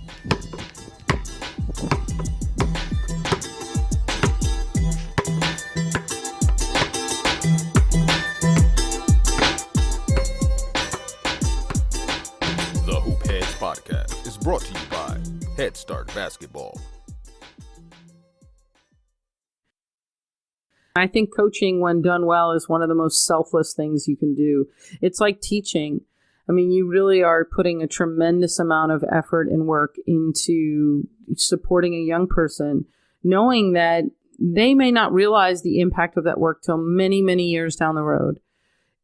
The Hoop Heads Podcast is brought to you by Head Start Basketball. I think coaching, when done well, is one of the most selfless things you can do. It's like teaching. I mean, you really are putting a tremendous amount of effort and work into supporting a young person, knowing that they may not realize the impact of that work till many, many years down the road.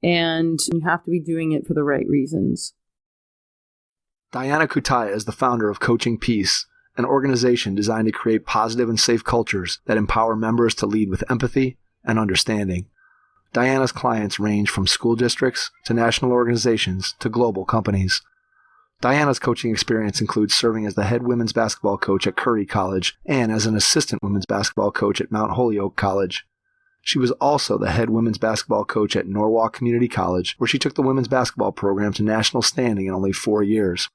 And you have to be doing it for the right reasons. Diana Cutaia is the founder of Coaching Peace, an organization designed to create positive and safe cultures that empower members to lead with empathy and understanding. Diana's clients range from school districts to national organizations to global companies. Diana's coaching experience includes serving as the head women's basketball coach at Curry College and as an assistant women's basketball coach at Mount Holyoke College. She was also the head women's basketball coach at Norwalk Community College, where she took the women's basketball program to national standing in only 4 years.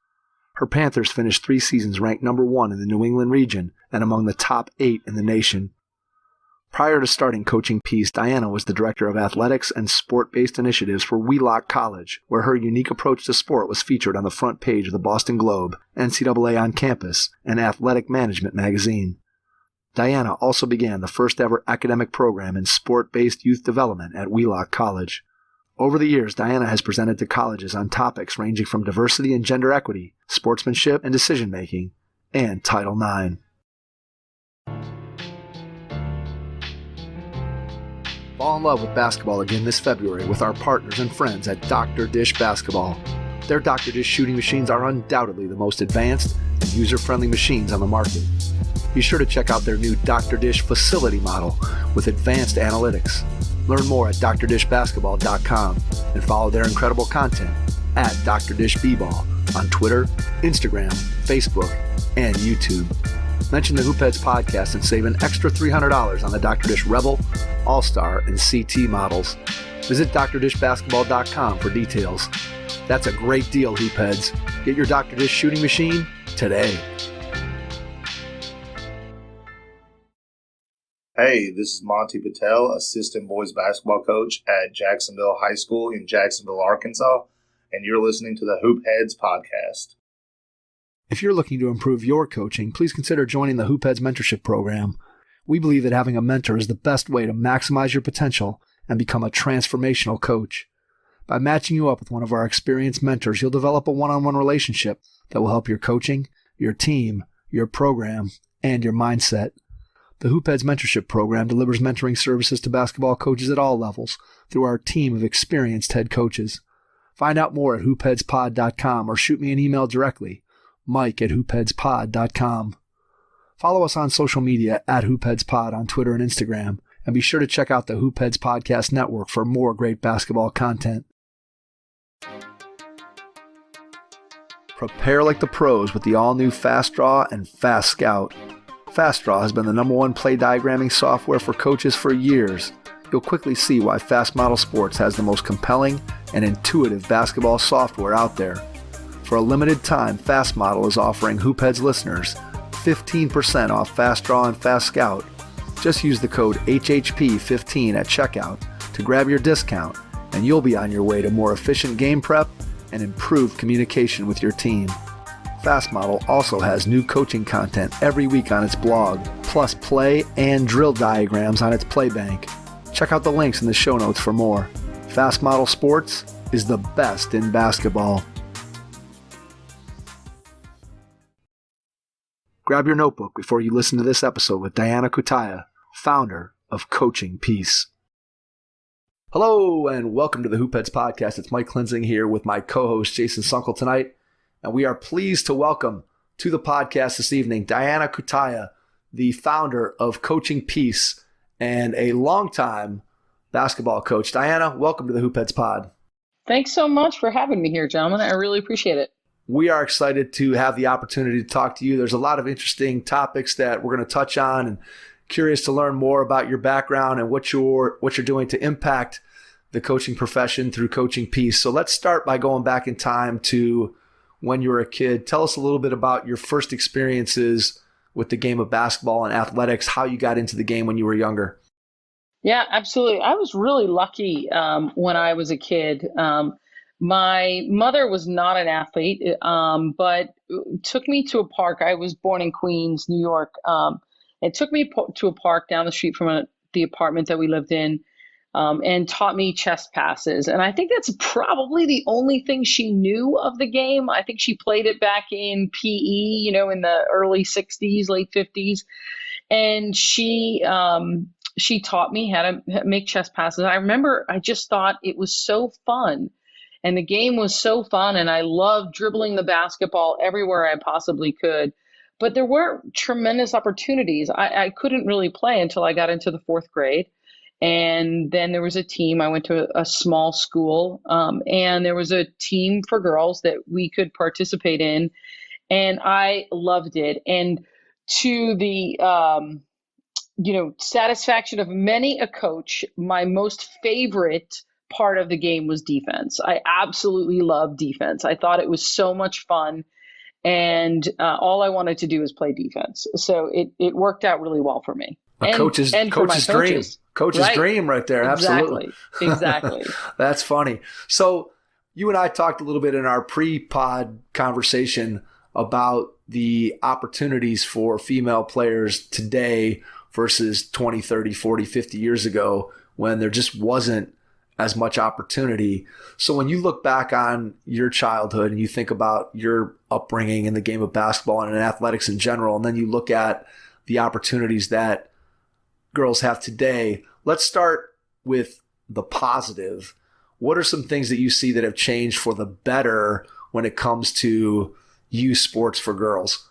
Her Panthers finished 3 seasons ranked number 1 in the New England region and among the top 8 in the nation. Prior to starting Coaching Peace, Diana was the director of athletics and sport-based initiatives for Wheelock College, where her unique approach to sport was featured on the front page of the Boston Globe, NCAA On Campus, and Athletic Management magazine. Diana also began the first ever academic program in sport-based youth development at Wheelock College. Over the years, Diana has presented to colleges on topics ranging from diversity and gender equity, sportsmanship and decision-making, and Title IX. Fall in love with basketball again this February with our partners and friends at Dr. Dish Basketball. Their Dr. Dish shooting machines are undoubtedly the most advanced and user-friendly machines on the market. Be sure to check out their new Dr. Dish facility model with advanced analytics. Learn more at drdishbasketball.com and follow their incredible content at Dr. Dish B-Ball on Twitter, Instagram, Facebook, and YouTube. Mention the Hoop Heads podcast and save an extra $300 on the Dr. Dish Rebel, All-Star, and CT models. Visit drdishbasketball.com for details. That's a great deal, Hoop Heads. Get your Dr. Dish shooting machine today. Hey, this is Monty Patel, assistant boys basketball coach at Jacksonville High School in Jacksonville, Arkansas, and you're listening to the Hoop Heads podcast. If you're looking to improve your coaching, please consider joining the Hoop Heads Mentorship Program. We believe that having a mentor is the best way to maximize your potential and become a transformational coach. By matching you up with one of our experienced mentors, you'll develop a one-on-one relationship that will help your coaching, your team, your program, and your mindset. The Hoop Heads Mentorship Program delivers mentoring services to basketball coaches at all levels through our team of experienced head coaches. Find out more at hoopheadspod.com or shoot me an email directly, mike@hoopheadspod.com. Follow us on social media at hoopheadspod on Twitter and Instagram, and be sure to check out the Hoop Heads Podcast Network for more great basketball content. Prepare like the pros with the all-new Fast Draw and Fast Scout. Fast Draw has been the #1 play diagramming software for coaches for years. You'll quickly see why Fast Model Sports has the most compelling and intuitive basketball software out there. For a limited time, Fast Model is offering Hoop Heads listeners 15% off Fast Draw and Fast Scout. Just use the code HHP15 at checkout to grab your discount, and you'll be on your way to more efficient game prep and improved communication with your team. Fast Model also has new coaching content every week on its blog, plus play and drill diagrams on its Playbank. Check out the links in the show notes for more. Fast Model Sports is the best in basketball. Grab your notebook before you listen to this episode with Diana Cutaia, founder of Coaching Peace. Hello and welcome to the Hoop Heads Podcast. It's Mike Klinzing here with my co-host Jason Sunkel tonight, and we are pleased to welcome to the podcast this evening Diana Cutaia, the founder of Coaching Peace and a longtime basketball coach. Diana, welcome to the Hoop Heads Pod. Thanks so much for having me here, gentlemen. I really appreciate it. We are excited to have the opportunity to talk to you. There's a lot of interesting topics that we're going to touch on, and curious to learn more about your background and what you're doing to impact the coaching profession through Coaching Peace. So let's start by going back in time to when you were a kid. Tell us a little bit about your first experiences with the game of basketball and athletics, how you got into the game when you were younger. Yeah, absolutely. I was really lucky when I was a kid. My mother was not an athlete, but took me to a park. I was born in Queens, New York. It took me to a park down the street from the apartment that we lived in, and taught me chess passes. And I think that's probably the only thing she knew of the game. I think she played it back in PE, in the early 60s, late 50s. And she taught me how to make chess passes. I remember I just thought it was so fun. And the game was so fun, and I loved dribbling the basketball everywhere I possibly could. But there were tremendous opportunities. I couldn't really play until I got into the fourth grade. And then there was a team. I went to a small school, and there was a team for girls that we could participate in. And I loved it. And to the satisfaction of many a coach, my most favorite part of the game was defense. I absolutely loved defense. I thought it was so much fun, and all I wanted to do was play defense. So it worked out really well for me. Coach's dream. Coach's dream right there. Absolutely. Exactly. That's funny. So you and I talked a little bit in our pre-pod conversation about the opportunities for female players today versus 20, 30, 40, 50 years ago when there just wasn't as much opportunity. So when you look back on your childhood and you think about your upbringing in the game of basketball and in athletics in general, and then you look at the opportunities that girls have today, let's start with the positive. What are some things that you see that have changed for the better when it comes to youth sports for girls?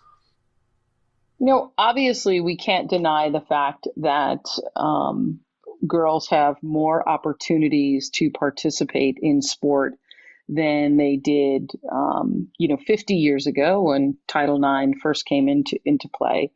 Obviously we can't deny the fact that girls have more opportunities to participate in sport than they did, 50 years ago when Title IX first came into play.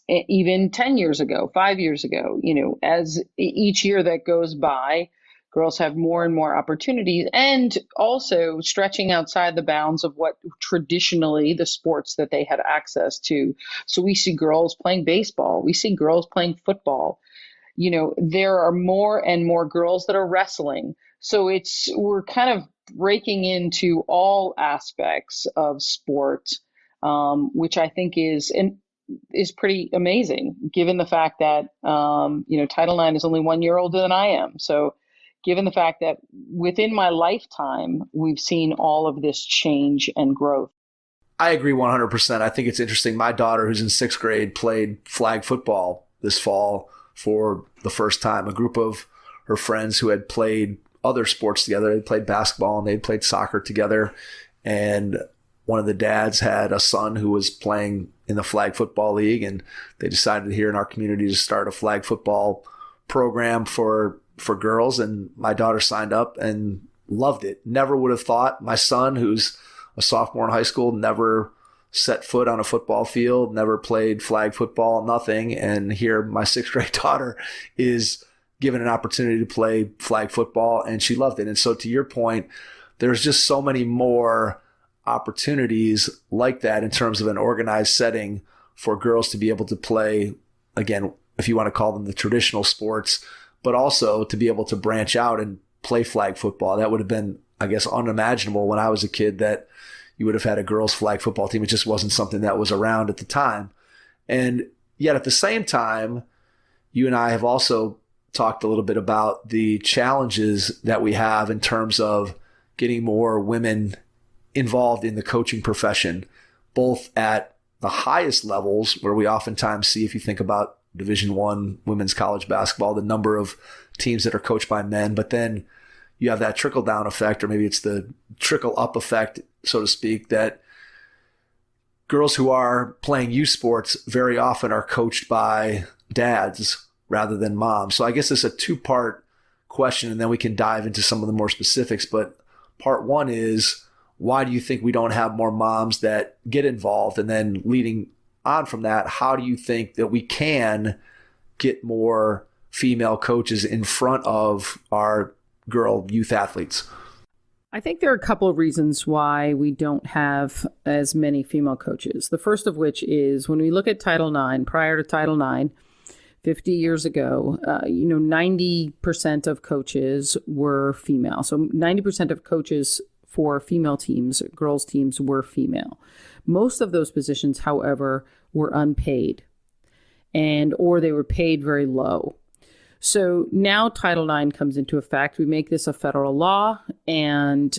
Even 10 years ago, 5 years ago, as each year that goes by, girls have more and more opportunities, and also stretching outside the bounds of what traditionally the sports that they had access to. So we see girls playing baseball. We see girls playing football. There are more and more girls that are wrestling. So we're kind of breaking into all aspects of sport, which I think is pretty amazing, given the fact that, Title IX is only 1 year older than I am. So given the fact that within my lifetime, we've seen all of this change and growth. I agree 100%. I think it's interesting. My daughter, who's in sixth grade, played flag football this fall for the first time. A group of her friends who had played other sports together, they played basketball and they played soccer together. And one of the dads had a son who was playing in the flag football league, and they decided here in our community to start a flag football program for girls. And my daughter signed up and loved it. Never would have thought. My son, who's a sophomore in high school, never set foot on a football field, never played flag football, nothing. And here my sixth grade daughter is given an opportunity to play flag football, and she loved it. And so to your point, there's just so many more opportunities like that in terms of an organized setting for girls to be able to play, again, if you want to call them the traditional sports, but also to be able to branch out and play flag football. That would have been, I guess, unimaginable when I was a kid, that you would have had a girls flag football team. It just wasn't something that was around at the time. And yet at the same time, you and I have also talked a little bit about the challenges that we have in terms of getting more women involved in the coaching profession, both at the highest levels, where we oftentimes see, if you think about Division I women's college basketball, the number of teams that are coached by men, but then you have that trickle down effect, or maybe it's the trickle up effect, so to speak, that girls who are playing youth sports very often are coached by dads rather than moms. So I guess it's a two-part question, and then we can dive into some of the more specifics. But part one is, why do you think we don't have more moms that get involved? And then leading on from that, how do you think that we can get more female coaches in front of our girl youth athletes? I think there are a couple of reasons why we don't have as many female coaches. The first of which is when we look at Title IX, prior to Title IX, 50 years ago, 90% of coaches were female. So 90% of coaches for female teams, girls teams, were female. Most of those positions, however, were unpaid or they were paid very low. So now Title IX comes into effect. We make this a federal law, and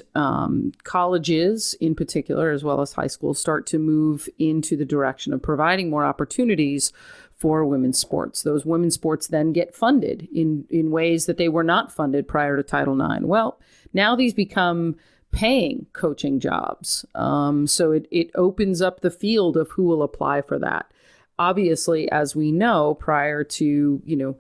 colleges in particular, as well as high schools, start to move into the direction of providing more opportunities for women's sports. Those women's sports then get funded in ways that they were not funded prior to Title IX. Well, now these become paying coaching jobs. So it opens up the field of who will apply for that. Obviously, as we know, prior to,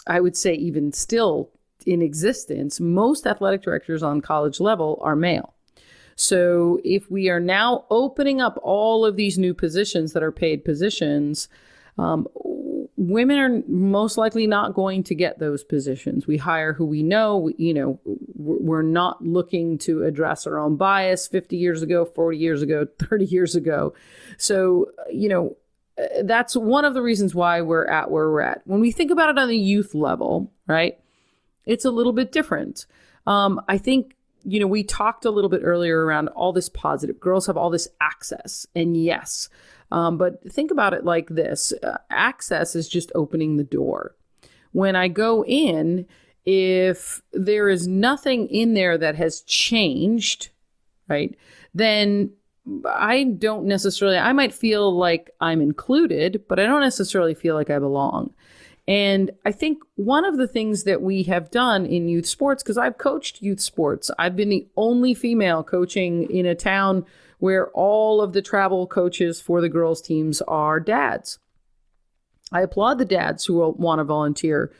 I would say even still in existence, most athletic directors on college level are male. So if we are now opening up all of these new positions that are paid positions, women are most likely not going to get those positions. We hire who we know. We're not looking to address our own bias 50 years ago, 40 years ago, 30 years ago. So, that's one of the reasons why we're at where we're at. When we think about it on the youth level, right, it's a little bit different. I think, we talked a little bit earlier around all this positive. Girls have all this access, and yes. But think about it like this. Access is just opening the door. When I go in, if there is nothing in there that has changed, right, then I might feel like I'm included, but I don't necessarily feel like I belong. And I think one of the things that we have done in youth sports, because I've coached youth sports, I've been the only female coaching in a town where all of the travel coaches for the girls teams are dads. I applaud the dads who will want to volunteer.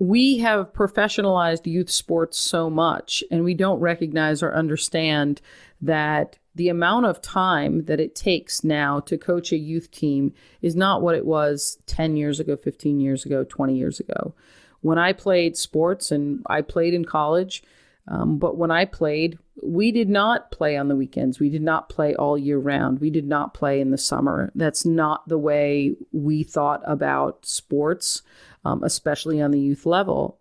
We have professionalized youth sports so much, and we don't recognize or understand that the amount of time that it takes now to coach a youth team is not what it was 10 years ago, 15 years ago, 20 years ago. When I played sports, and I played in college, but when I played, we did not play on the weekends. We did not play all year round. We did not play in the summer. That's not the way we thought about sports, especially on the youth level.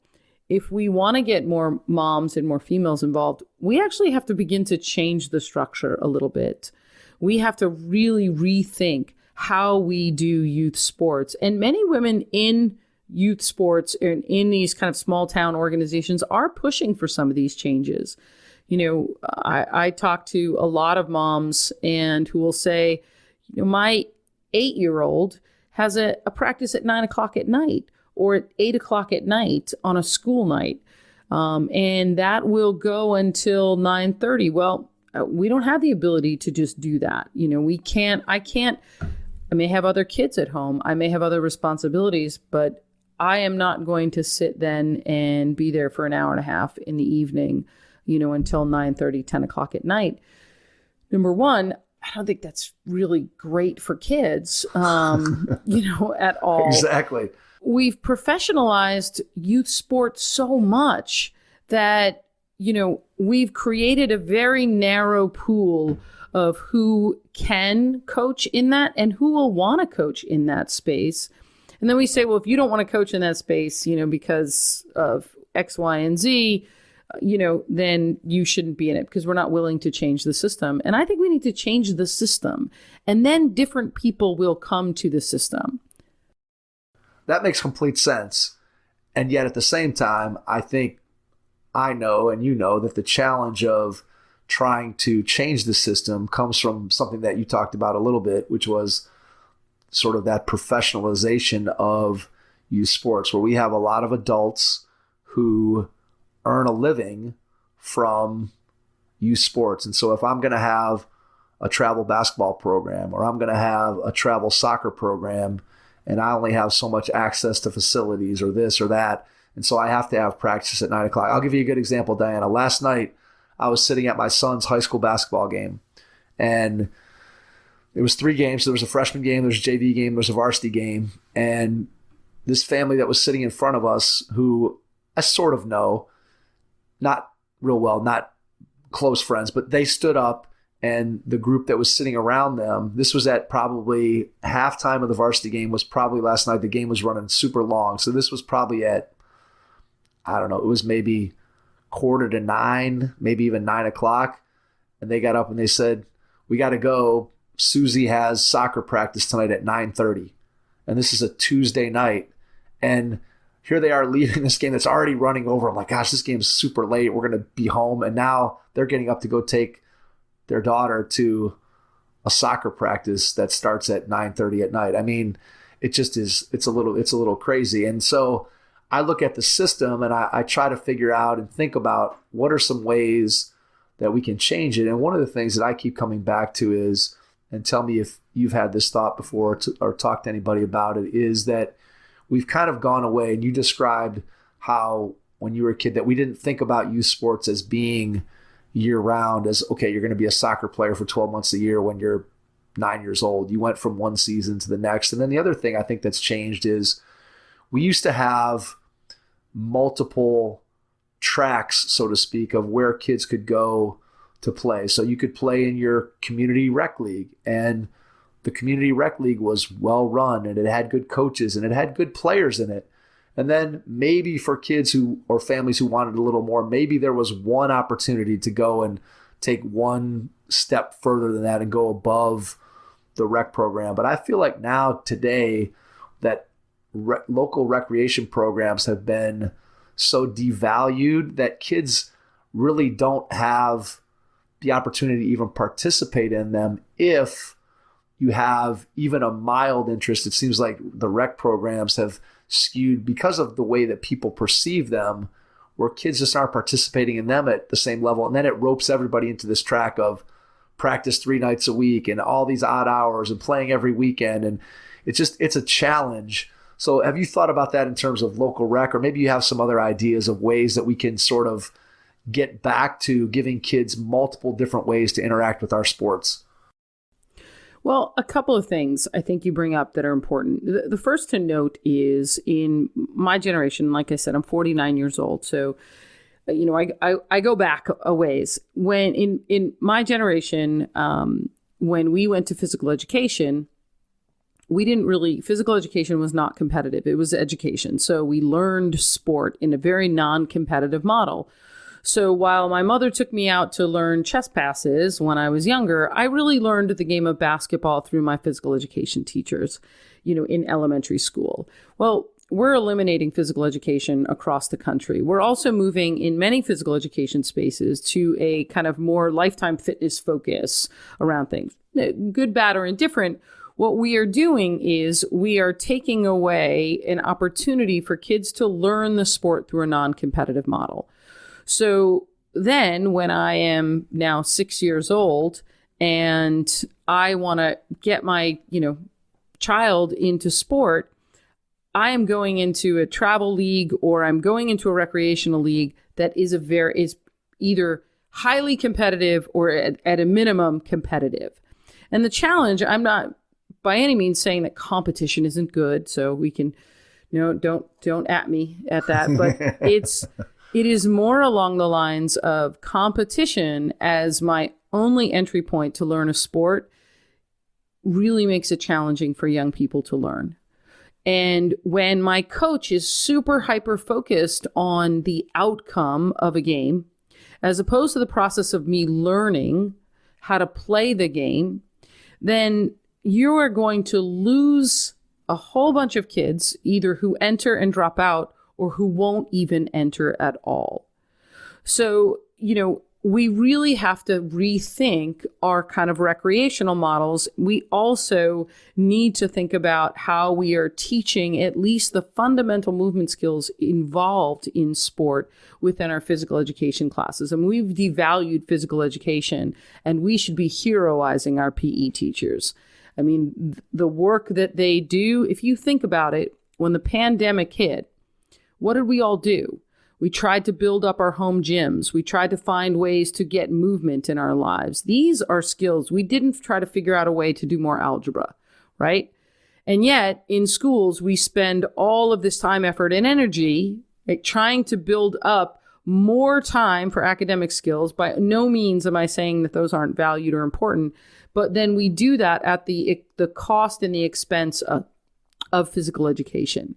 If we want to get more moms and more females involved, we actually have to begin to change the structure a little bit. We have to really rethink how we do youth sports. And many women in youth sports and in these kind of small town organizations are pushing for some of these changes. I talk to a lot of moms and who will say, my 8-year-old has a practice at 9:00 at night, or at 8:00 at night on a school night. And that will go until 9:30. Well, we don't have the ability to just do that. I may have other kids at home. I may have other responsibilities, but I am not going to sit then and be there for an hour and a half in the evening, until 9:30, 10:00 at night. Number one, I don't think that's really great for kids, at all. Exactly. We've professionalized youth sports so much that, we've created a very narrow pool of who can coach in that and who will want to coach in that space. And then we say, well, if you don't want to coach in that space, because of X, Y, and Z, then you shouldn't be in it because we're not willing to change the system. And I think we need to change the system, and then different people will come to the system. That makes complete sense. And yet at the same time, I think I know, and that the challenge of trying to change the system comes from something that you talked about a little bit, which was sort of that professionalization of youth sports, where we have a lot of adults who earn a living from youth sports. And so if I'm going to have a travel basketball program, or I'm going to have a travel soccer program, and I only have so much access to facilities or this or that, and so I have to have practice at 9:00. I'll give you a good example, Diana. Last night, I was sitting at my son's high school basketball game, and it was 3 games. So there was a freshman game, there was a JV game, there was a varsity game, and this family that was sitting in front of us, who I sort of know, not real well, not close friends, but they stood up, and the group that was sitting around them, this was at probably halftime of the varsity game, was probably last night. The game was running super long. So this was probably at, I don't know, it was maybe 8:45, maybe even 9:00. And they got up and they said, we got to go. Susie has soccer practice tonight at 9:30. And this is a Tuesday night. And here they are leaving this game that's already running over. I'm like, gosh, this game's super late. We're going to be home. And now they're getting up to go take their daughter to a soccer practice that starts at 9:30 at night. I mean, it just is, it's a little crazy. And so I look at the system and I try to figure out and think about what are some ways that we can change it. And one of the things that I keep coming back to is, and tell me if you've had this thought before or talked to anybody about it, is that we've kind of gone away. And you described how when you were a kid that we didn't think about youth sports as being year round, as, okay, you're going to be a soccer player for 12 months a year when you're 9 years old. You went from one season to the next. And then the other thing I think that's changed is we used to have multiple tracks, so to speak, of where kids could go to play. So you could play in your community rec league, and the community rec league was well run, and it had good coaches and it had good players in it. And then maybe for kids who, or families who wanted a little more, maybe there was one opportunity to go and take one step further than that and go above the rec program. But I feel like now today that local recreation programs have been so devalued that kids really don't have the opportunity to even participate in them. If you have even a mild interest, it seems like the rec programs have skewed because of the way that people perceive them, where kids just aren't participating in them at the same level. And then it ropes everybody into this track of practice 3 nights a week and all these odd hours and playing every weekend. And it's a challenge. So have you thought about that in terms of local rec, or maybe you have some other ideas of ways that we can sort of get back to giving kids multiple different ways to interact with our sports? Well, a couple of things I think you bring up that are important. The first to note is in my generation, like I said, I'm 49 years old. So, I go back a ways. When in my generation, when we went to physical education, physical education was not competitive. It was education. So we learned sport in a very non-competitive model. So while my mother took me out to learn chess passes when I was younger, I really learned the game of basketball through my physical education teachers, in elementary school. Well, we're eliminating physical education across the country. We're also moving in many physical education spaces to a kind of more lifetime fitness focus around things. Good, bad, or indifferent. What we are doing is we are taking away an opportunity for kids to learn the sport through a non-competitive model. So then when I am now 6 years old and I want to get my, child into sport, I am going into a travel league or I'm going into a recreational league that is either highly competitive or at a minimum competitive. And the challenge, I'm not by any means saying that competition isn't good, so we can, don't at me at that, but it is more along the lines of competition as my only entry point to learn a sport really makes it challenging for young people to learn. And when my coach is super hyper focused on the outcome of a game, as opposed to the process of me learning how to play the game, then you are going to lose a whole bunch of kids, either who enter and drop out or who won't even enter at all. So, we really have to rethink our kind of recreational models. We also need to think about how we are teaching at least the fundamental movement skills involved in sport within our physical education classes. And we've devalued physical education, and we should be heroizing our PE teachers. I mean, the work that they do, if you think about it, when the pandemic hit, what did we all do? We tried to build up our home gyms. We tried to find ways to get movement in our lives. These are skills. We didn't try to figure out a way to do more algebra, right? And yet in schools, we spend all of this time, effort, and energy trying to build up more time for academic skills. By no means am I saying that those aren't valued or important, but then we do that at the cost and the expense of physical education.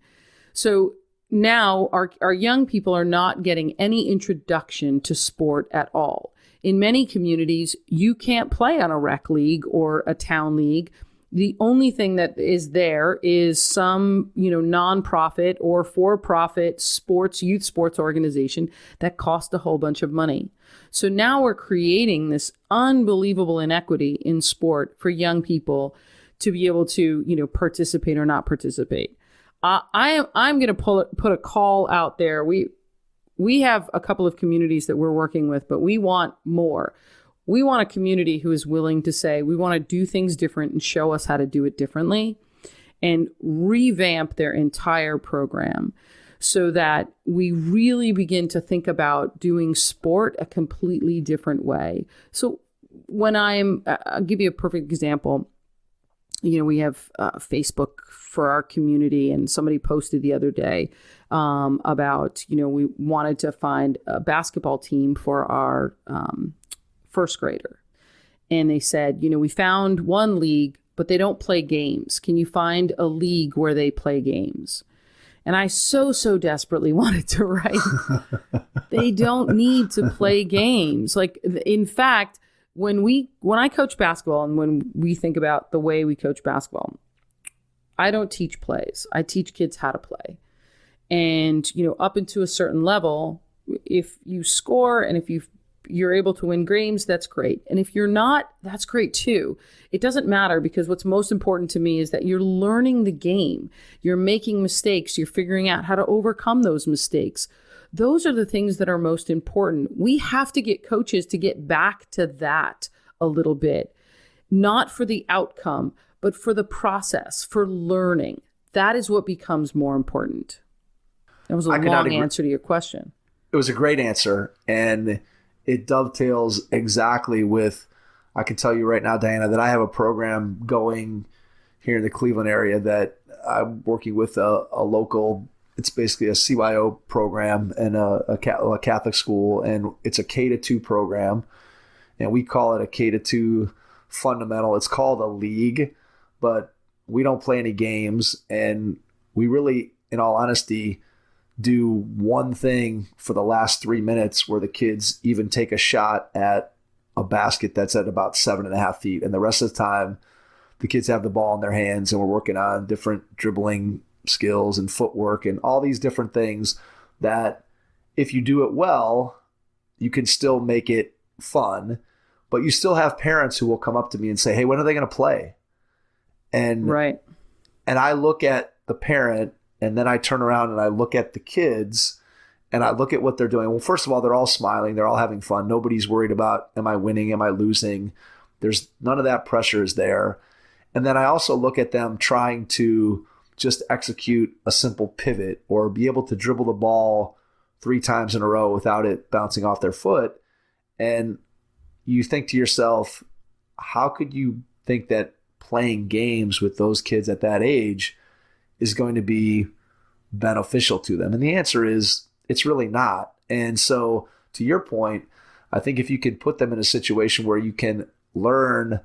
So now our young people are not getting any introduction to sport at all. In many communities, you can't play on a rec league or a town league. The only thing that is there is some, nonprofit or for-profit youth sports organization that costs a whole bunch of money. So now we're creating this unbelievable inequity in sport for young people to be able to, participate or not participate. I'm going to put a call out there. We have a couple of communities that we're working with, but we want more. We want a community who is willing to say, we want to do things different and show us how to do it differently and revamp their entire program so that we really begin to think about doing sport a completely different way. So when I'll give you a perfect example. We have Facebook for our community, and somebody posted the other day about, we wanted to find a basketball team for our first grader. And they said, we found one league, but they don't play games. Can you find a league where they play games? And I so desperately wanted to write, they don't need to play games. Like, in fact, when I coach basketball and when we think about the way we coach basketball, I don't teach plays. I teach kids how to play. And, up into a certain level, if you score and if you're able to win games, that's great. And if you're not, that's great too. It doesn't matter, because what's most important to me is that you're learning the game. You're making mistakes. You're figuring out how to overcome those mistakes. Those are the things that are most important. We have to get coaches to get back to that a little bit, not for the outcome, but for the process, for learning. That is what becomes more important. That was a long answer to your question. It was a great answer, and it dovetails exactly with, I can tell you right now, Diana, that I have a program going here in the Cleveland area that I'm working with a local. It's basically a CYO program and a Catholic school, and it's a K-2 program, and we call it a K-2 fundamental. It's called a league, but we don't play any games, and we really, in all honesty, do one thing for the last 3 minutes where the kids even take a shot at a basket that's at about 7.5 feet, and the rest of the time, the kids have the ball in their hands, and we're working on different dribbling skills and footwork and all these different things that if you do it well, you can still make it fun, but you still have parents who will come up to me and say, hey, when are they going to play? And right. And I look at the parent, and then I turn around and I look at the kids and I look at what they're doing. Well, first of all, they're all smiling. They're all having fun. Nobody's worried about, am I winning? Am I losing? There's none of that pressure is there. And then I also look at them trying to just execute a simple pivot or be able to dribble the ball 3 times in a row without it bouncing off their foot. And you think to yourself, how could you think that playing games with those kids at that age is going to be beneficial to them? And the answer is, it's really not. And so to your point, I think if you can put them in a situation where you can learn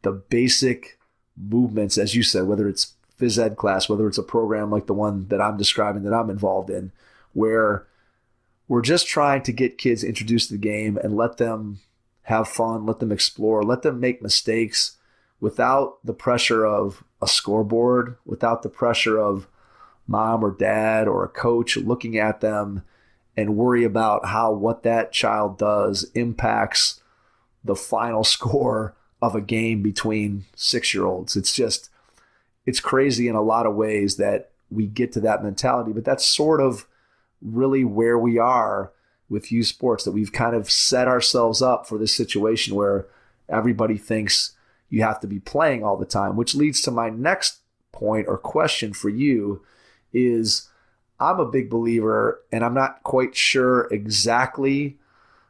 the basic movements, as you said, whether it's phys ed class, whether it's a program like the one that I'm describing that I'm involved in, where we're just trying to get kids introduced to the game and let them have fun, let them explore, let them make mistakes without the pressure of a scoreboard, without the pressure of mom or dad or a coach looking at them and worry about how what that child does impacts the final score of a game between 6-year-olds. It's crazy in a lot of ways that we get to that mentality, but that's sort of really where we are with youth sports, that we've kind of set ourselves up for this situation where everybody thinks you have to be playing all the time, which leads to my next point or question for you is, I'm a big believer, and I'm not quite sure exactly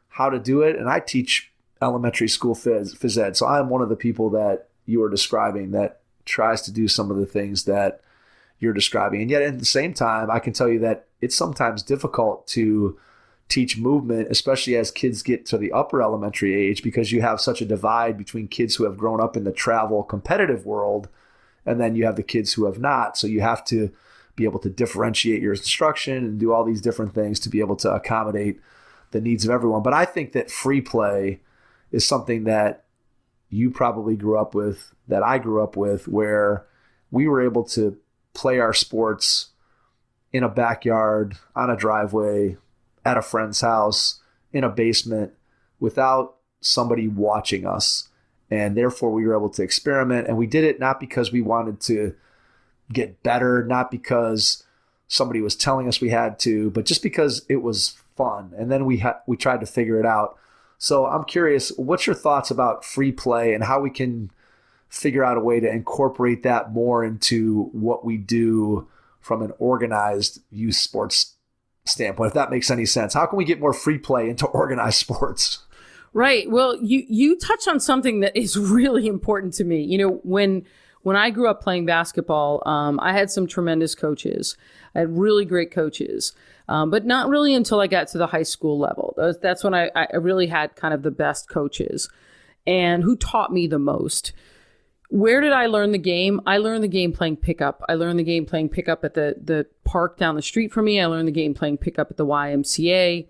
how to do it, and I teach elementary school phys ed, so I'm one of the people that you are describing that tries to do some of the things that you're describing. And yet at the same time, I can tell you that it's sometimes difficult to teach movement, especially as kids get to the upper elementary age, because you have such a divide between kids who have grown up in the travel competitive world, and then you have the kids who have not. So you have to be able to differentiate your instruction and do all these different things to be able to accommodate the needs of everyone. But I think that free play is something that you probably grew up with, that I grew up with, where we were able to play our sports in a backyard, on a driveway, at a friend's house, in a basement, without somebody watching us. And therefore we were able to experiment. And we did it not because we wanted to get better, not because somebody was telling us we had to, but just because it was fun. And then we tried to figure it out. So I'm curious, what's your thoughts about free play and how we can figure out a way to incorporate that more into what we do from an organized youth sports standpoint, if that makes any sense? How can we get more free play into organized sports? Right. Well, you touched on something that is really important to me. You know, when I grew up playing basketball, I had some tremendous coaches. I had really great coaches, but not really until I got to the high school level. That's when I really had kind of the best coaches and who taught me the most. Where did I learn the game? I learned the game playing pickup. I learned the game playing pickup at the park down the street from me. I learned the game playing pickup at the YMCA.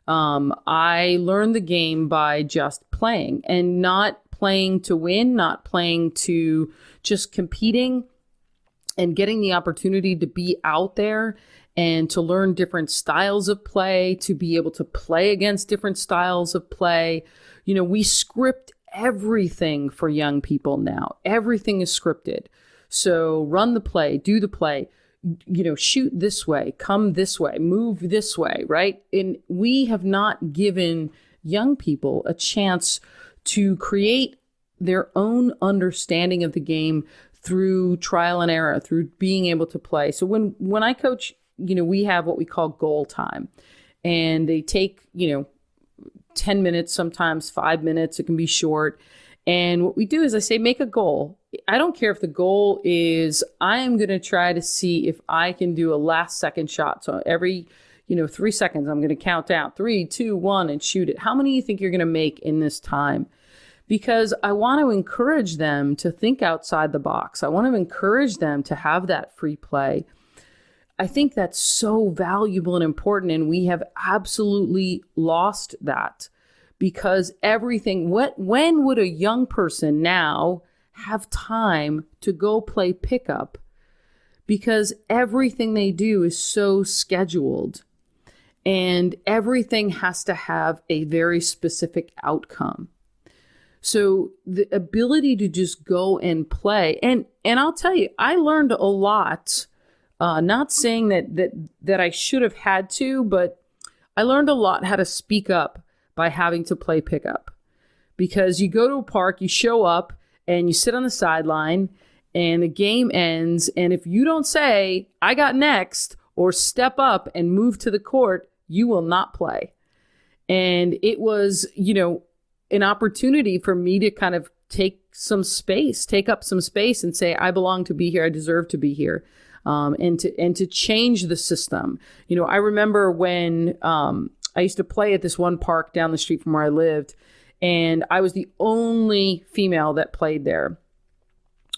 I learned the game by just playing, and not playing to win, not playing to just competing, and getting the opportunity to be out there and to learn different styles of play, to be able to play against different styles of play. You know, we script everything for young people now. Everything is scripted. So run the play, do the play, you know, shoot this way, come this way, move this way, right? And we have not given young people a chance to create their own understanding of the game through trial and error, through being able to play. So when I coach, you know, we have what we call goal time, and they take, you know, 10 minutes, sometimes 5 minutes. It can be short. And what we do is I say, make a goal. I don't care if the goal is, I am going to try to see if I can do a last second shot. So every, 3 seconds, I'm going to count down 3, 2, 1 and shoot it. How many do you think you're going to make in this time? Because I want to encourage them to think outside the box. I want to encourage them to have that free play. I think that's so valuable and important, and we have absolutely lost that, because everything, when would a young person now have time to go play pickup? Because everything they do is so scheduled, and everything has to have a very specific outcome. So the ability to just go and play, and I'll tell you, I learned a lot. Not saying that I should have had to, but I learned a lot how to speak up by having to play pickup. Because you go to a park, you show up, and you sit on the sideline, and the game ends, and if you don't say, I got next, or step up and move to the court, you will not play. And it was, an opportunity for me to kind of take up some space and say, I belong to be here, I deserve to be here. And to change the system. I remember when I used to play at this one park down the street from where I lived, and I was the only female that played there.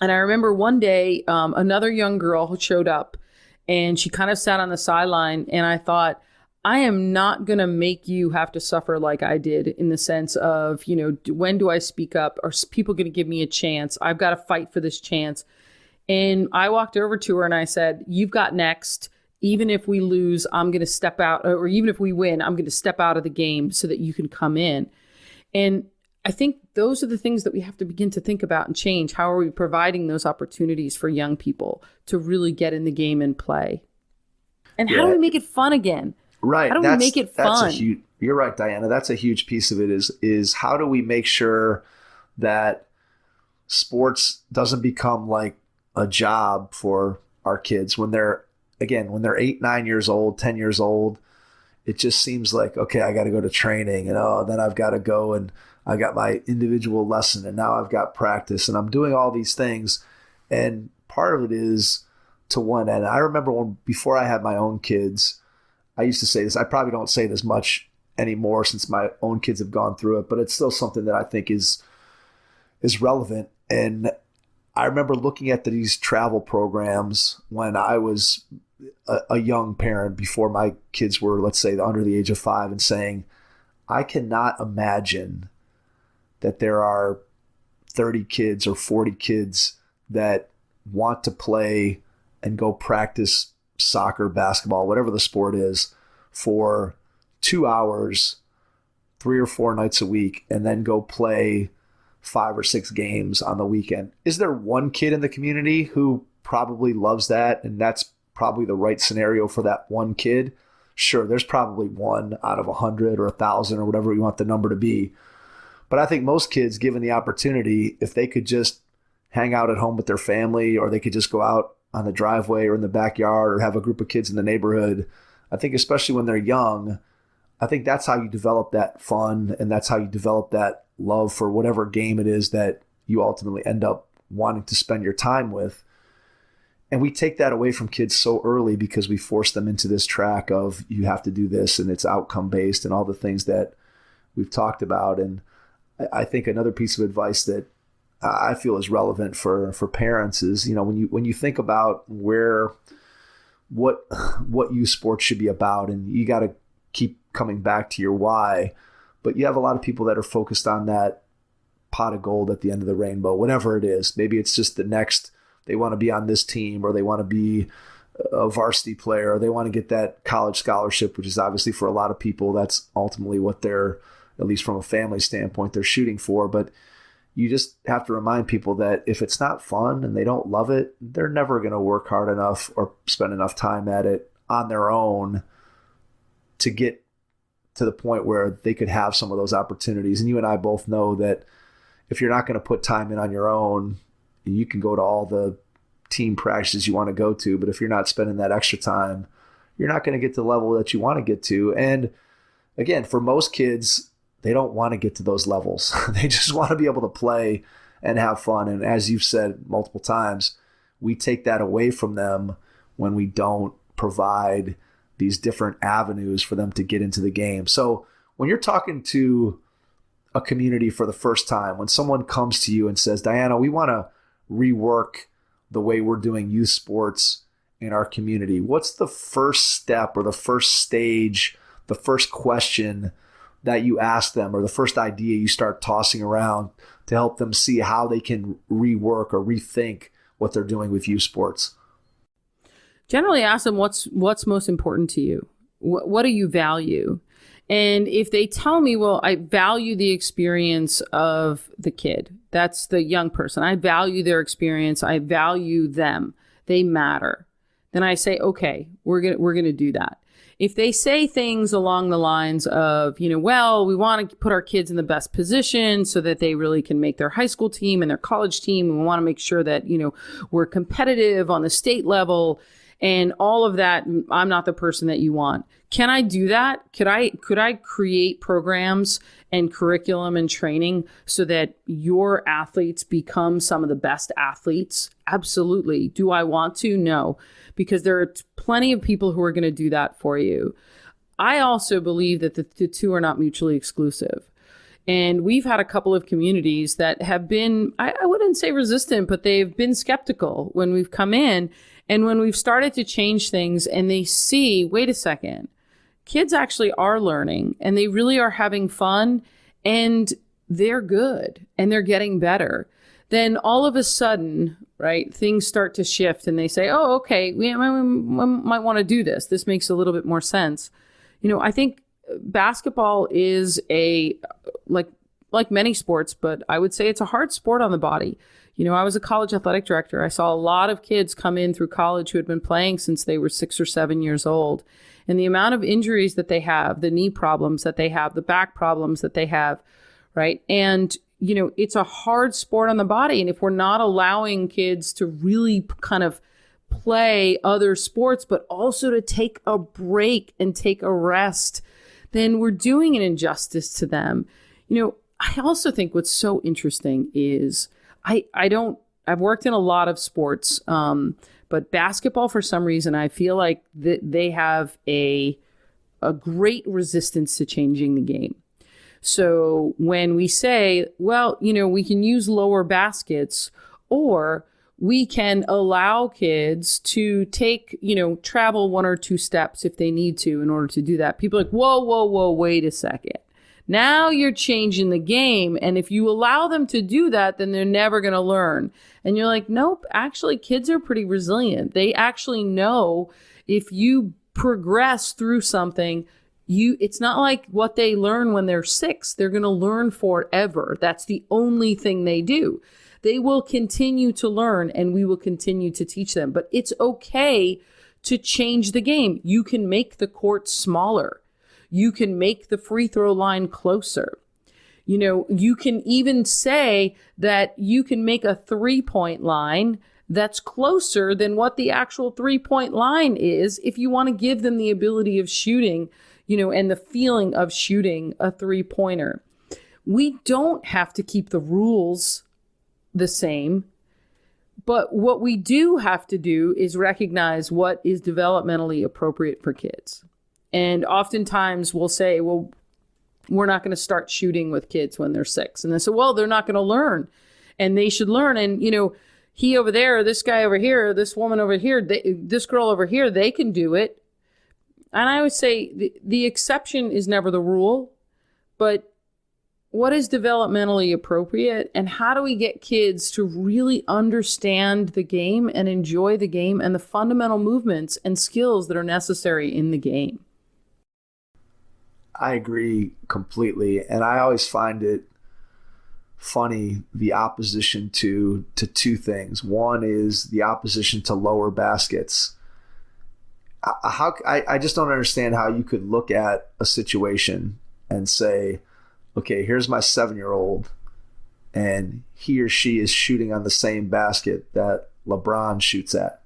And I remember one day, another young girl showed up, and she kind of sat on the sideline, and I thought, I am not going to make you have to suffer like I did, in the sense of, when do I speak up? Are people going to give me a chance? I've got to fight for this chance. And I walked over to her and I said, you've got next. Even if we lose, I'm going to step out, or even if we win, I'm going to step out of the game so that you can come in. And I think those are the things that we have to begin to think about and change. How are we providing those opportunities for young people to really get in the game and play? And how do we make it fun again? Right. How do we make it fun? You're right, Diana. That's a huge piece of it is how do we make sure that sports doesn't become like a job for our kids when they're 8, 9 years old, 10 years old. It just seems like, okay, I got to go to training, and then I've got to go and I got my individual lesson, and now I've got practice, and I'm doing all these things. And part of it is to one end. I remember before I had my own kids, I used to say this. I probably don't say this much anymore since my own kids have gone through it, but it's still something that I think is relevant. And I remember looking at these travel programs when I was a young parent before my kids were, let's say, under the age of 5, and saying, I cannot imagine that there are 30 kids or 40 kids that want to play and go practice soccer, basketball, whatever the sport is, for 2 hours, 3 or 4 nights a week, and then go play 5 or 6 games on the weekend. Is there one kid in the community who probably loves that, and that's probably the right scenario for that one kid? Sure, there's probably one out of 100 or 1,000 or whatever we want the number to be. But I think most kids, given the opportunity, if they could just hang out at home with their family, or they could just go out on the driveway or in the backyard, or have a group of kids in the neighborhood, I think especially when they're young, I think that's how you develop that fun, and that's how you develop that love for whatever game it is that you ultimately end up wanting to spend your time with. And we take that away from kids so early because we force them into this track of, you have to do this, and it's outcome based, and all the things that we've talked about. And I think another piece of advice that I feel is relevant for parents is, when you think about what youth sports should be about, and you got to keep coming back to your why, but you have a lot of people that are focused on that pot of gold at the end of the rainbow, whatever it is. Maybe it's just they want to be on this team, or they want to be a varsity player, or they want to get that college scholarship, which is obviously for a lot of people, that's ultimately what they're, at least from a family standpoint, they're shooting for. But you just have to remind people that if it's not fun and they don't love it, they're never going to work hard enough or spend enough time at it on their own to get to the point where they could have some of those opportunities. And you and I both know that if you're not going to put time in on your own, you can go to all the team practices you want to go to, but if you're not spending that extra time, you're not going to get to the level that you want to get to. And again, for most kids, they don't want to get to those levels. They just want to be able to play and have fun. And as you've said multiple times, we take that away from them when we don't provide these different avenues for them to get into the game. So when you're talking to a community for the first time, when someone comes to you and says, Diana, we want to rework the way we're doing youth sports in our community, what's the first step or the first stage, the first question that you ask them, or the first idea you start tossing around to help them see how they can rework or rethink what they're doing with youth sports? Generally ask them what's most important to you. What do you value? And if they tell me, well, I value the experience of the kid, that's the young person, I value their experience, I value them, they matter, then I say, okay, we're gonna do that. If they say things along the lines of, well, we want to put our kids in the best position so that they really can make their high school team and their college team, and we want to make sure that, we're competitive on the state level and all of that, I'm not the person that you want. Can I do that? Could I create programs and curriculum and training so that your athletes become some of the best athletes? Absolutely. Do I want to? No, because there are plenty of people who are going to do that for you. I also believe that the two are not mutually exclusive. And we've had a couple of communities that have been, I wouldn't say resistant, but they've been skeptical when we've come in and when we've started to change things, and they see, wait a second, kids actually are learning and they really are having fun and they're good and they're getting better. Then all of a sudden, right, things start to shift and they say, oh, okay, we might want to do this. This makes a little bit more sense. I think basketball is like many sports, but I would say it's a hard sport on the body. I was a college athletic director. I saw a lot of kids come in through college who had been playing since they were 6 or 7 years old. And the amount of injuries that they have, the knee problems that they have, the back problems that they have, right? And, it's a hard sport on the body. And if we're not allowing kids to really kind of play other sports, but also to take a break and take a rest, then we're doing an injustice to them. I also think what's so interesting is I've worked in a lot of sports, but basketball, for some reason, I feel like they have a a great resistance to changing the game. So when we say, well, we can use lower baskets, or we can allow kids to take, travel 1 or 2 steps if they need to in order to do that. People are like, whoa, wait a second. Now you're changing the game. And if you allow them to do that, then they're never going to learn. And you're like, nope, actually, kids are pretty resilient. They actually know if you progress through something, it's not like what they learn when they're 6. They're going to learn forever. That's the only thing they do. They will continue to learn, and we will continue to teach them. But it's okay to change the game. You can make the court smaller. You can make the free throw line closer. You can even say that you can make a 3-point line that's closer than what the actual 3-point line is if you want to give them the ability of shooting, and the feeling of shooting a 3-pointer. We don't have to keep the rules the same, but what we do have to do is recognize what is developmentally appropriate for kids. And oftentimes we'll say, well, we're not going to start shooting with kids when they're 6. And they say, well, they're not going to learn, and they should learn. And, he over there, this guy over here, this woman over here, this girl over here, they can do it. And I would say the exception is never the rule, but what is developmentally appropriate, and how do we get kids to really understand the game and enjoy the game and the fundamental movements and skills that are necessary in the game? I agree completely. And I always find it funny, the opposition to 2 things. One is the opposition to lower baskets. I just don't understand how you could look at a situation and say, okay, here's my 7-year-old, and he or she is shooting on the same basket that LeBron shoots at.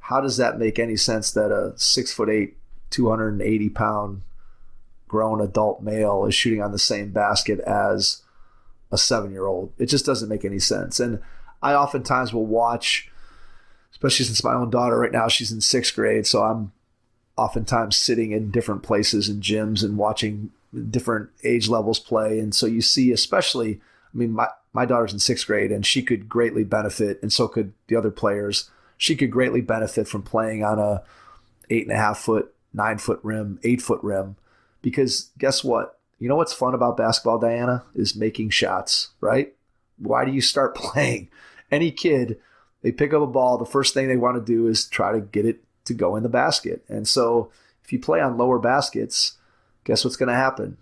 How does that make any sense that a 6'8", 280-pound grown adult male is shooting on the same basket as a 7-year-old? It just doesn't make any sense. And I oftentimes will watch, especially since my own daughter right now, she's in 6th grade, so I'm oftentimes sitting in different places and gyms and watching different age levels play. And so you see, especially, my daughter's in 6th grade, and she could greatly benefit, and so could the other players. She could greatly benefit from playing on a 8.5 foot, 9 foot rim, 8 foot rim, because guess what? You know what's fun about basketball, Diana, is making shots, right? Why do you start playing? Any kid, they pick up a ball, the first thing they want to do is try to get it to go in the basket. And so if you play on lower baskets, guess what's going to happen?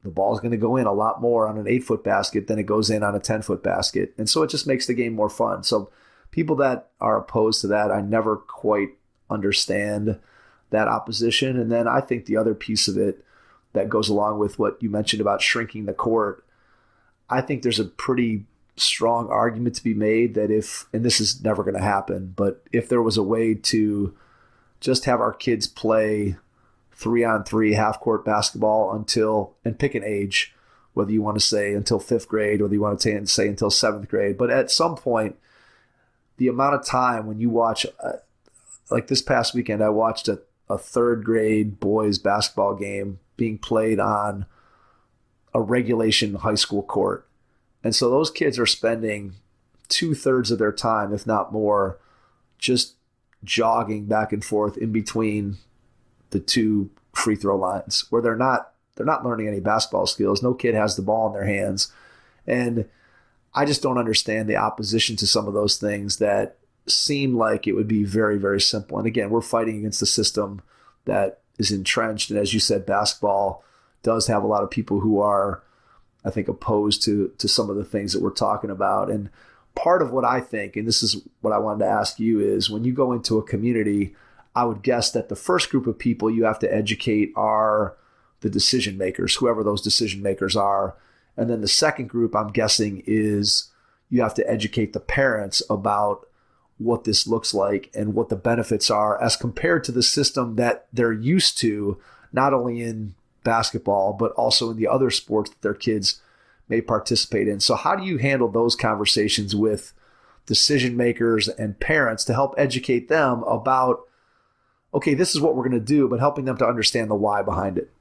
The ball's going to go in a lot more on an 8-foot basket than it goes in on a 10-foot basket. And so it just makes the game more fun. So people that are opposed to that, I never quite understand that opposition. And then I think the other piece of it that goes along with what you mentioned about shrinking the court, I think there's a pretty strong argument to be made that if, and this is never going to happen, but if there was a way to just have our kids play 3-on-3 half-court basketball and pick an age, whether you want to say until 5th grade, whether you want to say until 7th grade. But at some point, the amount of time when you watch, like this past weekend, I watched a 3rd grade boys basketball game being played on a regulation high school court. And so those kids are spending 2/3 of their time, if not more, just jogging back and forth in between the 2 free throw lines, where they're not learning any basketball skills. No kid has the ball in their hands. And I just don't understand the opposition to some of those things that seem like it would be very, very simple. And again, we're fighting against a system that is entrenched. And as you said, basketball does have a lot of people who are, I think, opposed to some of the things that we're talking about. And part of what I think, and this is what I wanted to ask you, is when you go into a community, I would guess that the first group of people you have to educate are the decision makers, whoever those decision makers are. And then the second group, I'm guessing, is you have to educate the parents about what this looks like and what the benefits are as compared to the system that they're used to, not only in basketball, but also in the other sports that their kids may participate in. So how do you handle those conversations with decision makers and parents to help educate them about okay, this is what we're going to do, but helping them to understand the why behind it?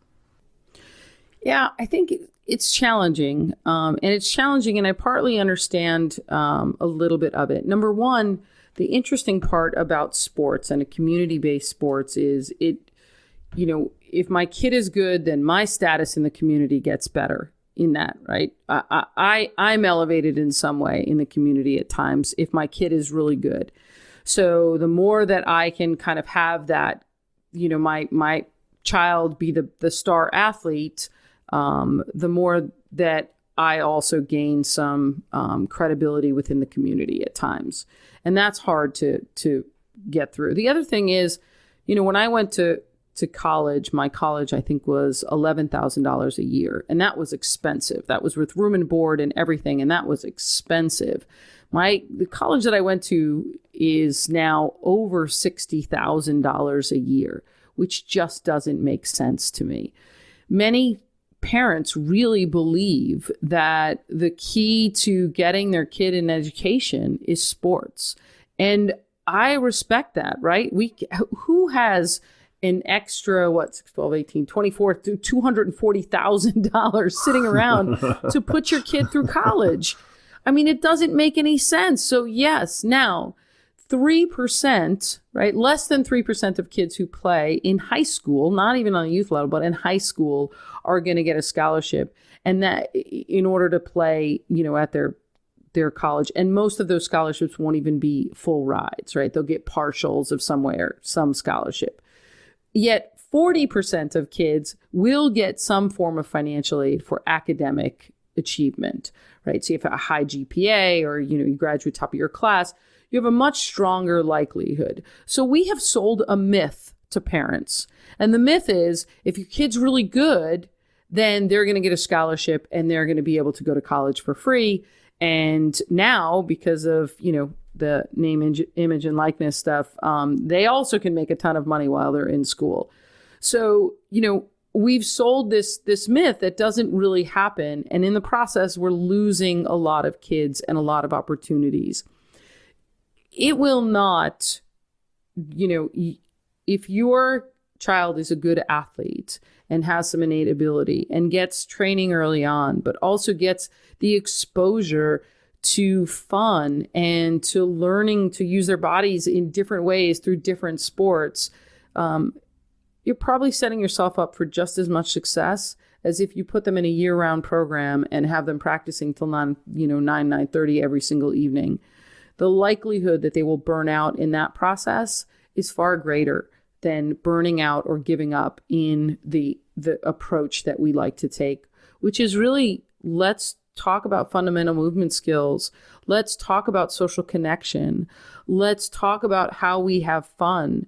Yeah, I think it's challenging. And I partly understand a little bit of it. Number one, the interesting part about sports and a community-based sports is if my kid is good, then my status in the community gets better in that, right? I'm elevated in some way in the community at times if my kid is really good. So the more that I can kind of have that, my child be the star athlete, the more that I also gain some credibility within the community at times. And that's hard to get through. The other thing is, when I went to college, my college, I think, was $11,000 a year. And that was expensive. That was with room and board and everything. And that was expensive. The college that I went to is now over $60,000 a year, which just doesn't make sense to me. Many parents really believe that the key to getting their kid an education is sports. And I respect that, right? Who has an extra, 12, 18, 24, $240,000 sitting around to put your kid through college? I mean, it doesn't make any sense. So yes, now 3%, right? Less than 3% of kids who play in high school, not even on the youth level, but in high school, are going to get a scholarship. And that in order to play, at their college. And most of those scholarships won't even be full rides, right? They'll get partials of somewhere, some scholarship. Yet 40% of kids will get some form of financial aid for academic achievement, right? So if you have a high GPA or, you graduate top of your class, you have a much stronger likelihood. So we have sold a myth to parents. And the myth is if your kid's really good, then they're going to get a scholarship and they're going to be able to go to college for free. And now, because of, the name, image, and likeness stuff, they also can make a ton of money while they're in school. So, we've sold this myth that doesn't really happen. And in the process, we're losing a lot of kids and a lot of opportunities. It will not, if your child is a good athlete and has some innate ability and gets training early on, but also gets the exposure to fun and to learning to use their bodies in different ways through different sports, you're probably setting yourself up for just as much success as if you put them in a year-round program and have them practicing till 9:30 every single evening. The likelihood that they will burn out in that process is far greater than burning out or giving up in the approach that we like to take, which is really, let's talk about fundamental movement skills. Let's talk about social connection. Let's talk about how we have fun.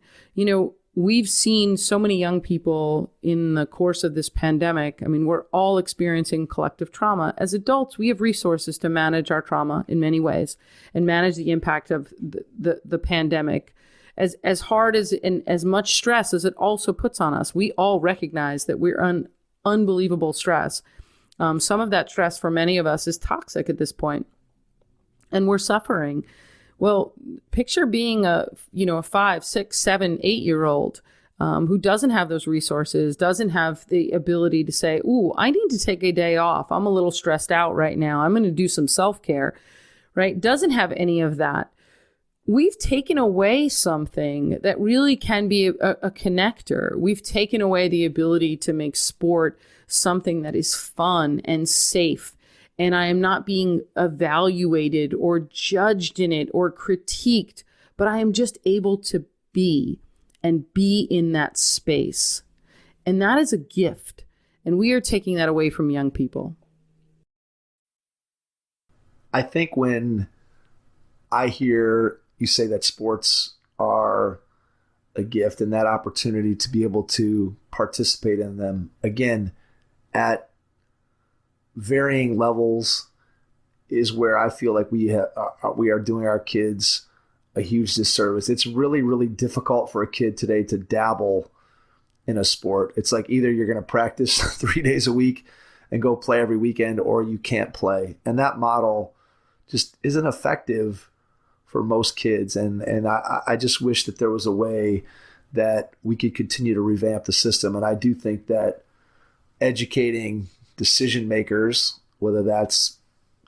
We've seen so many young people in the course of this pandemic. I mean, we're all experiencing collective trauma. As adults, we have resources to manage our trauma in many ways and manage the impact of the pandemic. As hard as and as much stress as it also puts on us, we all recognize that we're on unbelievable stress. Some of that stress for many of us is toxic at this point, and we're suffering. Well, picture being a 5, 6, 7, 8-year-old who doesn't have those resources, doesn't have the ability to say, "Ooh, I need to take a day off. I'm a little stressed out right now. I'm going to do some self-care," right? Doesn't have any of that. We've taken away something that really can be a connector. We've taken away the ability to make sport something that is fun and safe. And I am not being evaluated or judged in it or critiqued, but I am just able to be and be in that space. And that is a gift. And we are taking that away from young people. I think when I hear you say that sports are a gift and that opportunity to be able to participate in them, again, at varying levels, is where I feel like we are doing our kids a huge disservice. It's really, really difficult for a kid today to dabble in a sport. It's like either you're going to practice 3 days a week and go play every weekend, or you can't play. And that model just isn't effective for most kids. And I just wish that there was a way that we could continue to revamp the system. And I do think that educating decision makers, whether that's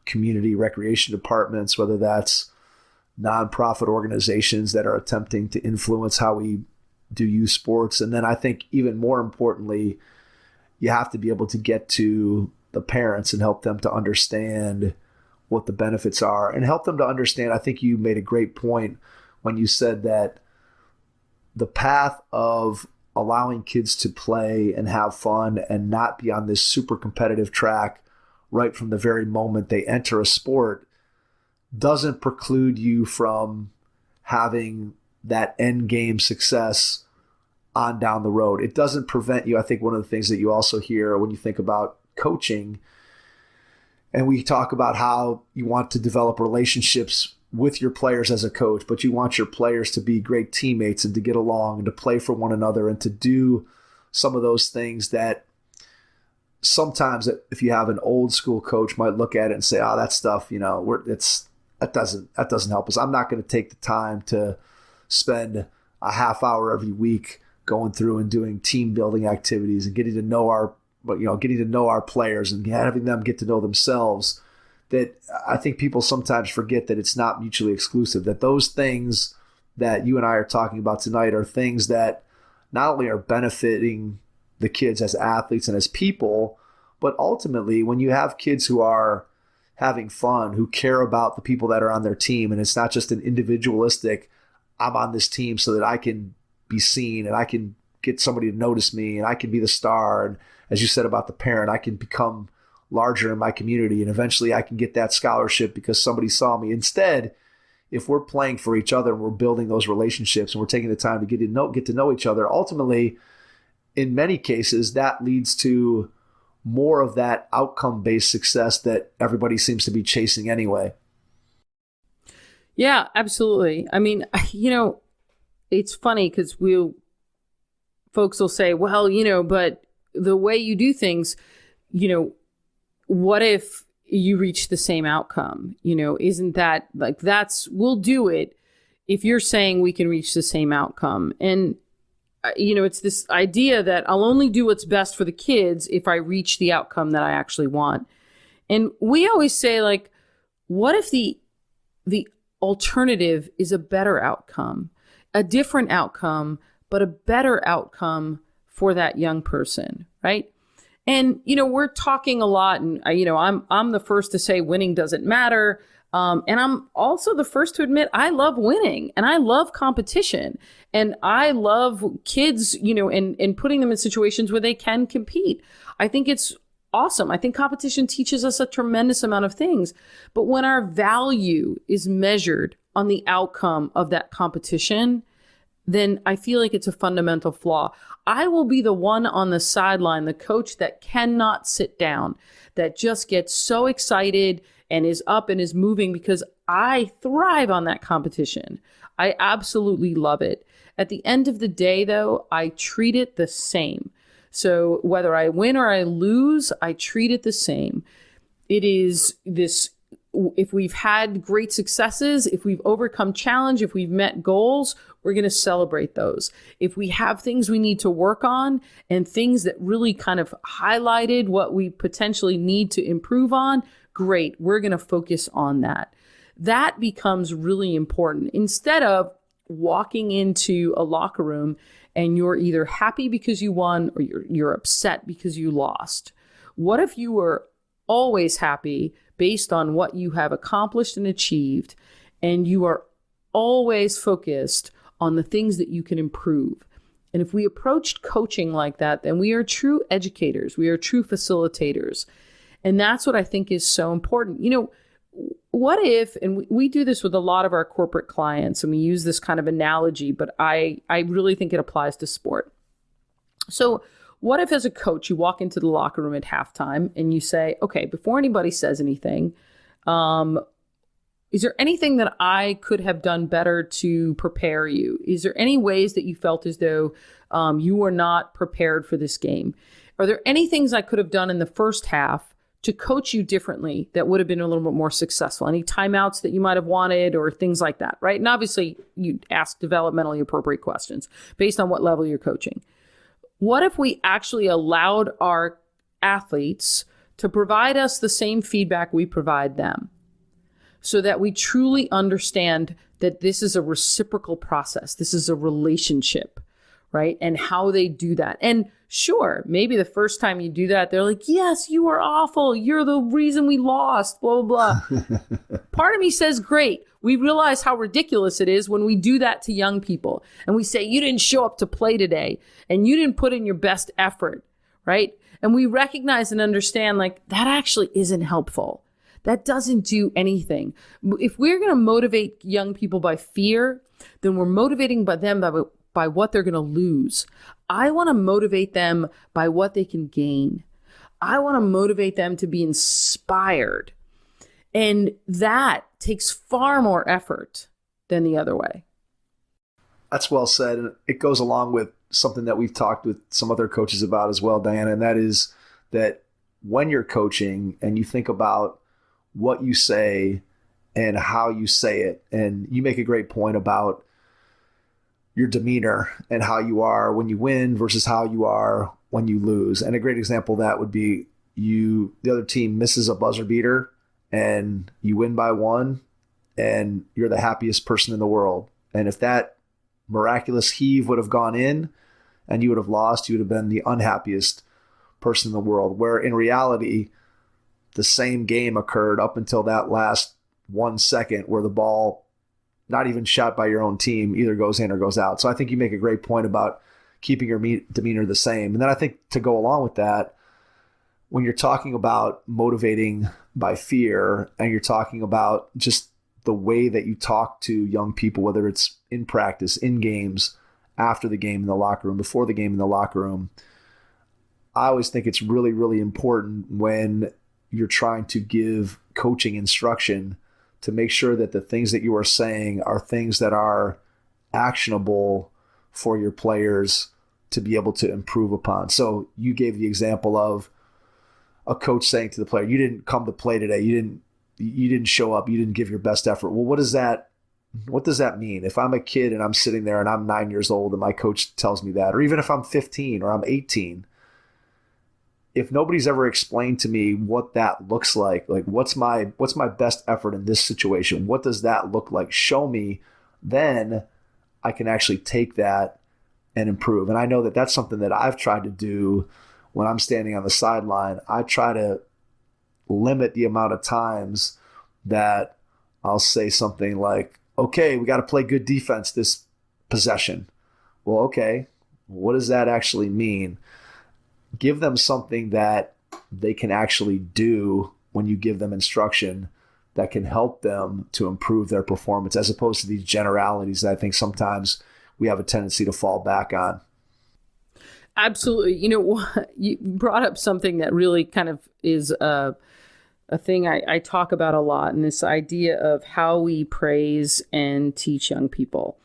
community recreation departments, whether that's nonprofit organizations that are attempting to influence how we do youth sports. And then I think even more importantly, you have to be able to get to the parents and help them to understand what the benefits are and help them to understand. I think you made a great point when you said that the path of allowing kids to play and have fun and not be on this super competitive track right from the very moment they enter a sport doesn't preclude you from having that end game success on down the road. It doesn't prevent you. I think one of the things that you also hear when you think about coaching, and we talk about how you want to develop relationships with your players as a coach, but you want your players to be great teammates and to get along and to play for one another and to do some of those things that sometimes if you have an old school coach might look at it and say, oh, that stuff, that doesn't help us. I'm not going to take the time to spend a half hour every week going through and doing team building activities and getting to know our players and having them get to know themselves. That I think people sometimes forget that it's not mutually exclusive, that those things that you and I are talking about tonight are things that not only are benefiting the kids as athletes and as people, but ultimately when you have kids who are having fun, who care about the people that are on their team, and it's not just an individualistic, I'm on this team so that I can be seen and I can get somebody to notice me and I can be the star. And as you said about the parent, I can become larger in my community and eventually I can get that scholarship because somebody saw me. Instead, if we're playing for each other and we're building those relationships and we're taking the time to get to know each other, ultimately, in many cases, that leads to more of that outcome-based success that everybody seems to be chasing anyway. Yeah, absolutely. I mean, it's funny because folks will say, well, but the way you do things, what if you reach the same outcome? Isn't that we'll do it if you're saying we can reach the same outcome. And, it's this idea that I'll only do what's best for the kids if I reach the outcome that I actually want. And we always say, what if the alternative is a better outcome, a different outcome, but a better outcome for that young person, right? And, we're talking a lot and, I'm the first to say winning doesn't matter. And I'm also the first to admit I love winning and I love competition and I love kids, and putting them in situations where they can compete. I think it's awesome. I think competition teaches us a tremendous amount of things. But when our value is measured on the outcome of that competition, then I feel like it's a fundamental flaw. I will be the one on the sideline, the coach that cannot sit down, that just gets so excited and is up and is moving because I thrive on that competition. I absolutely love it. At the end of the day, though, I treat it the same. So whether I win or I lose, I treat it the same. It is this, if we've had great successes, if we've overcome challenge, if we've met goals, we're going to celebrate those. If we have things we need to work on and things that really kind of highlighted what we potentially need to improve on, great, we're going to focus on that. That becomes really important. Instead of walking into a locker room and you're either happy because you won or you're upset because you lost. What if you were always happy based on what you have accomplished and achieved, and you are always focused on the things that you can improve? And if we approached coaching like that, then we are true educators. We are true facilitators. And that's what I think is so important. What if, and we do this with a lot of our corporate clients, and we use this kind of analogy, but I really think it applies to sport. So what if as a coach, you walk into the locker room at halftime and you say, okay, before anybody says anything, is there anything that I could have done better to prepare you? Is there any ways that you felt as though you were not prepared for this game? Are there any things I could have done in the first half to coach you differently that would have been a little bit more successful? Any timeouts that you might have wanted or things like that, right? And obviously you ask developmentally appropriate questions based on what level you're coaching. What if we actually allowed our athletes to provide us the same feedback we provide them, so that we truly understand that this is a reciprocal process. This is a relationship, right? And how they do that. And sure, maybe the first time you do that, they're like, yes, you are awful. You're the reason we lost, blah, blah, blah. Part of me says, great. We realize how ridiculous it is when we do that to young people. And we say, you didn't show up to play today and you didn't put in your best effort, right? And we recognize and understand like that actually isn't helpful. That doesn't do anything. If we're going to motivate young people by fear, then we're motivating by them by what they're going to lose. I want to motivate them by what they can gain. I want to motivate them to be inspired. And that takes far more effort than the other way. That's well said. And it goes along with something that we've talked with some other coaches about as well, Diana, and that is that when you're coaching and you think about what you say and how you say it, and you make a great point about your demeanor and how you are when you win versus how you are when you lose. And a great example of that would be the other team misses a buzzer beater and you win by 1 and you're the happiest person in the world. And if that miraculous heave would have gone in and you would have lost, you would have been the unhappiest person in the world. Where in reality, the same game occurred up until that last 1 second where the ball, not even shot by your own team, either goes in or goes out. So I think you make a great point about keeping your demeanor the same. And then I think to go along with that, when you're talking about motivating by fear and you're talking about just the way that you talk to young people, whether it's in practice, in games, after the game in the locker room, before the game in the locker room, I always think it's really, really important when you're trying to give coaching instruction to make sure that the things that you are saying are things that are actionable for your players to be able to improve upon. So you gave the example of a coach saying to the player, you didn't come to play today. You didn't show up. You didn't give your best effort. Well, what does that mean? If I'm a kid and I'm sitting there and I'm 9 years old and my coach tells me that, or even if I'm 15 or I'm 18, if nobody's ever explained to me what that looks like what's my best effort in this situation? What does that look like? Show me, then I can actually take that and improve. And I know that that's something that I've tried to do when I'm standing on the sideline. I try to limit the amount of times that I'll say something like, okay, we got to play good defense this possession. Well, okay, what does that actually mean? Give them something that they can actually do when you give them instruction that can help them to improve their performance, as opposed to these generalities that I think sometimes we have a tendency to fall back on. Absolutely. You brought up something that really kind of is a thing I talk about a lot, and this idea of how we praise and teach young people.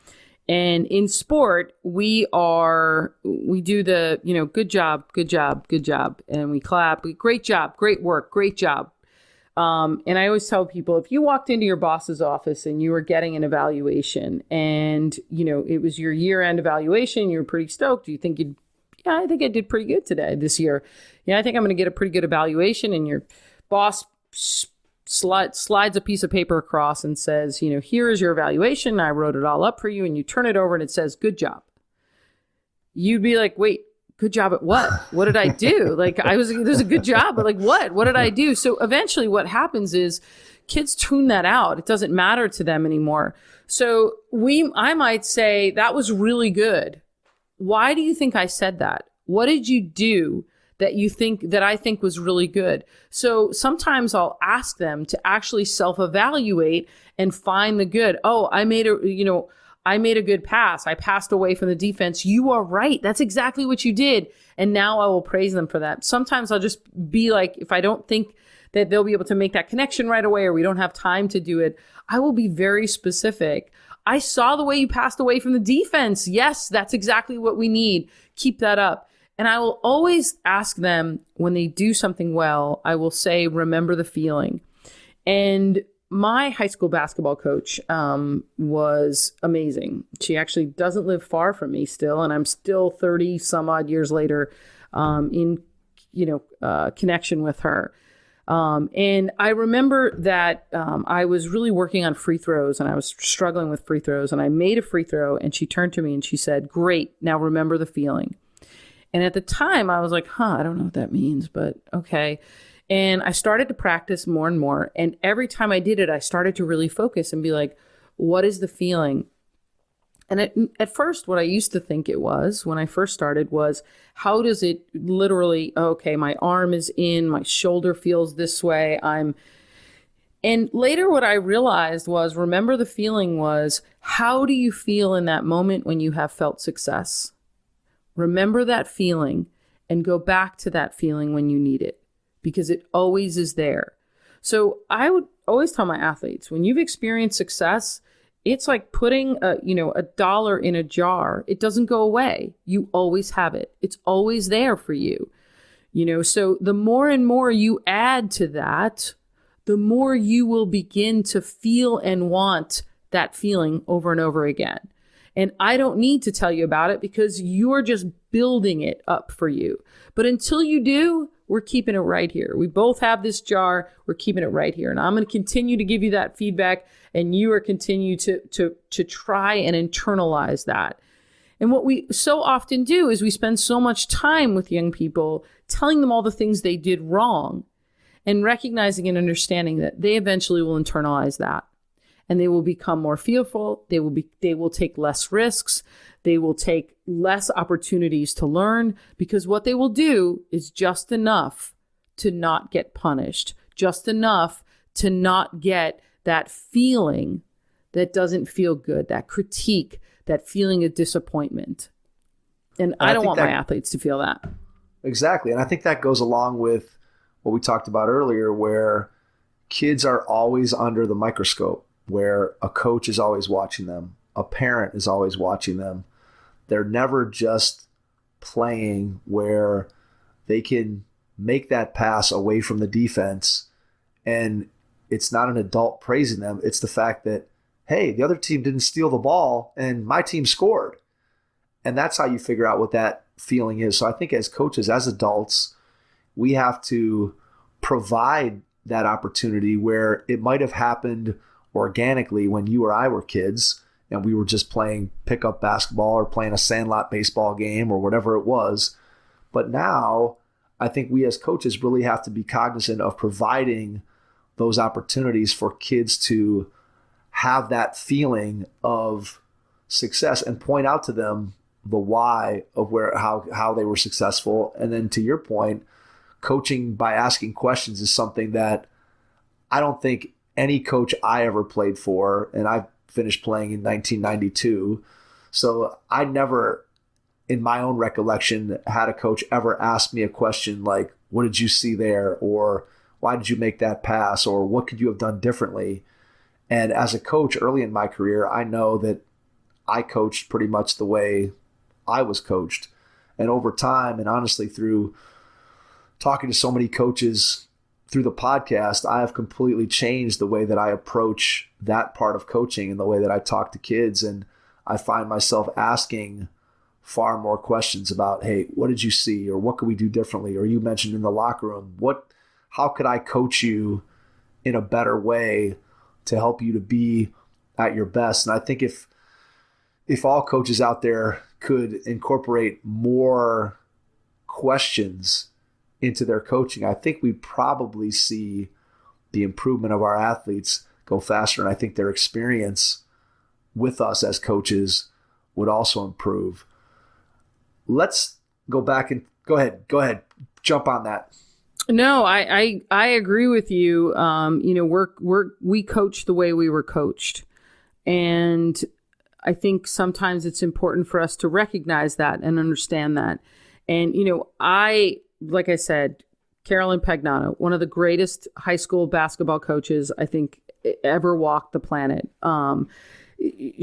And in sport, we do the, good job, good job, good job. And we clap, great job, great work, great job. And I always tell people, if you walked into your boss's office and you were getting an evaluation and, it was your year-end evaluation, you were pretty stoked. You think I think I did pretty good this year. Yeah, I think I'm going to get a pretty good evaluation. And your boss slides a piece of paper across and says, here is your evaluation. I wrote it all up for you. And you turn it over and it says, good job. You'd be like, wait, good job at what? What did I do? There's a good job, but what did I do? So eventually what happens is kids tune that out. It doesn't matter to them anymore. So I might say that was really good. Why do you think I said that? What did you do that I think was really good? So sometimes I'll ask them to actually self-evaluate and find the good. Oh, I made a good pass. I passed away from the defense. You are right. That's exactly what you did. And now I will praise them for that. Sometimes I'll just be like, if I don't think that they'll be able to make that connection right away, or we don't have time to do it, I will be very specific. I saw the way you passed away from the defense. Yes, that's exactly what we need. Keep that up. And I will always ask them when they do something well, I will say, remember the feeling. And my high school basketball coach was amazing. She actually doesn't live far from me still, and I'm still 30 some odd years later in connection with her. And I remember that I was really working on free throws, and I was struggling with free throws, and I made a free throw, and she turned to me and she said, "Great, now remember the feeling." And at the time I was like, I don't know what that means, but okay. And I started to practice more and more. And every time I did it, I started to really focus and be like, what is the feeling? And at first, what I used to think it was when I first started was, how does it literally, okay, my arm is in, my shoulder feels this way. And later what I realized was, remember the feeling was, how do you feel in that moment when you have felt success? Remember that feeling and go back to that feeling when you need it, because it always is there. So I would always tell my athletes, when you've experienced success, it's like putting a dollar in a jar. It doesn't go away. You always have it. It's always there for you. So the more and more you add to that, the more you will begin to feel and want that feeling over and over again. And I don't need to tell you about it because you're just building it up for you. But until you do, we're keeping it right here. We both have this jar. We're keeping it right here. And I'm going to continue to give you that feedback, and you are continue to try and internalize that. And what we so often do is we spend so much time with young people telling them all the things they did wrong, and recognizing and understanding that they eventually will internalize that. And they will become more fearful. They will take less risks. They will take less opportunities to learn, because what they will do is just enough to not get punished, just enough to not get that feeling that doesn't feel good, that critique, that feeling of disappointment. And I don't want my athletes to feel that. Exactly. And I think that goes along with what we talked about earlier, where kids are always under the microscope, where a coach is always watching them, a parent is always watching them. They're never just playing where they can make that pass away from the defense, and it's not an adult praising them. It's the fact that, hey, the other team didn't steal the ball and my team scored. And that's how you figure out what that feeling is. So I think as coaches, as adults, we have to provide that opportunity where it might have happened organically when you or I were kids and we were just playing pickup basketball or playing a sandlot baseball game or whatever it was. But now I think we as coaches really have to be cognizant of providing those opportunities for kids to have that feeling of success and point out to them the why of how they were successful. And then to your point, coaching by asking questions is something that I don't think any coach I ever played for, and I finished playing in 1992, so I never, in my own recollection, had a coach ever ask me a question like, what did you see there? Or why did you make that pass? Or what could you have done differently? And as a coach early in my career, I know that I coached pretty much the way I was coached. And over time, and honestly through talking to so many coaches through the podcast, I have completely changed the way that I approach that part of coaching and the way that I talk to kids. And I find myself asking far more questions about, hey, what did you see? Or what could we do differently? Or you mentioned in the locker room, how could I coach you in a better way to help you to be at your best? And I think if all coaches out there could incorporate more questions into their coaching, I think we'd probably see the improvement of our athletes go faster. And I think their experience with us as coaches would also improve. Let's go back and go ahead, jump on that. No, I agree with you. We coach the way we were coached. And I think sometimes it's important for us to recognize that and understand that. And, like I said, Carolyn Pagnano, one of the greatest high school basketball coaches I think ever walked the planet.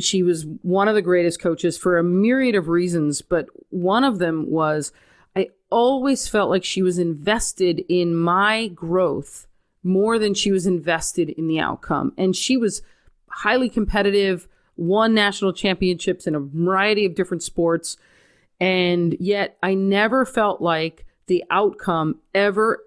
She was one of the greatest coaches for a myriad of reasons, but one of them was I always felt like she was invested in my growth more than she was invested in the outcome. And she was highly competitive, won national championships in a variety of different sports. And yet I never felt like the outcome ever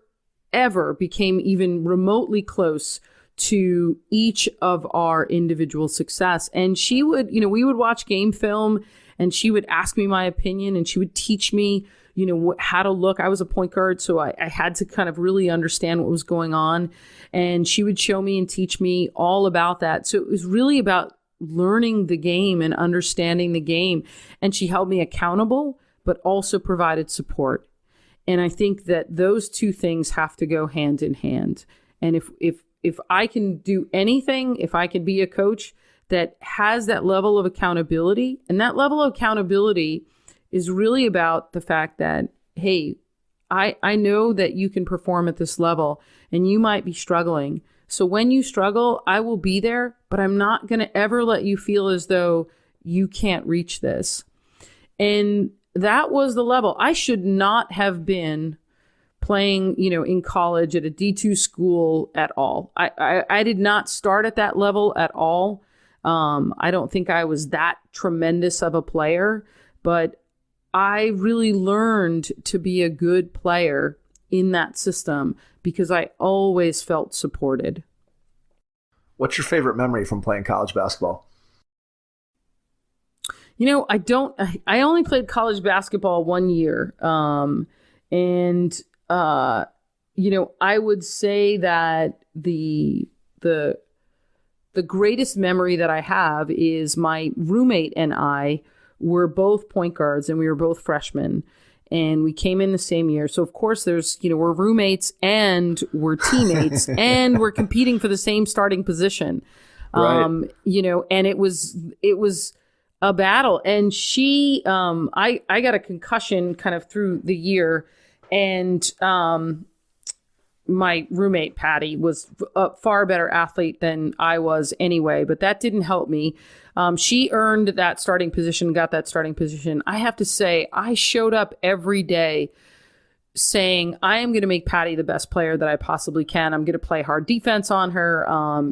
became even remotely close to each of our individual success. And she would, we would watch game film and she would ask me my opinion and she would teach me, how to look. I was a point guard, so I had to kind of really understand what was going on. And she would show me and teach me all about that. So it was really about learning the game and understanding the game. And she held me accountable, but also provided support. And I think that those two things have to go hand in hand. And if I can do anything, if I can be a coach that has that level of accountability, and that level of accountability is really about the fact that, hey, I know that you can perform at this level and you might be struggling. So when you struggle, I will be there, but I'm not going to ever let you feel as though you can't reach this. And that was the level. I should not have been playing, in college at a D2 school at all. I did not start at that level at all. I don't think I was that tremendous of a player, but I really learned to be a good player in that system because I always felt supported. What's your favorite memory from playing college basketball? I only played college basketball 1 year. I would say that the greatest memory that I have is my roommate and I were both point guards and we were both freshmen and we came in the same year. So of course there's, we're roommates and we're teammates and we're competing for the same starting position. Right. And it was a battle. And she, I got a concussion kind of through the year, and my roommate, Patty, was a far better athlete than I was anyway, but that didn't help me. She earned that starting position, got that starting position. I have to say, I showed up every day saying, I am going to make Patty the best player that I possibly can. I'm going to play hard defense on her.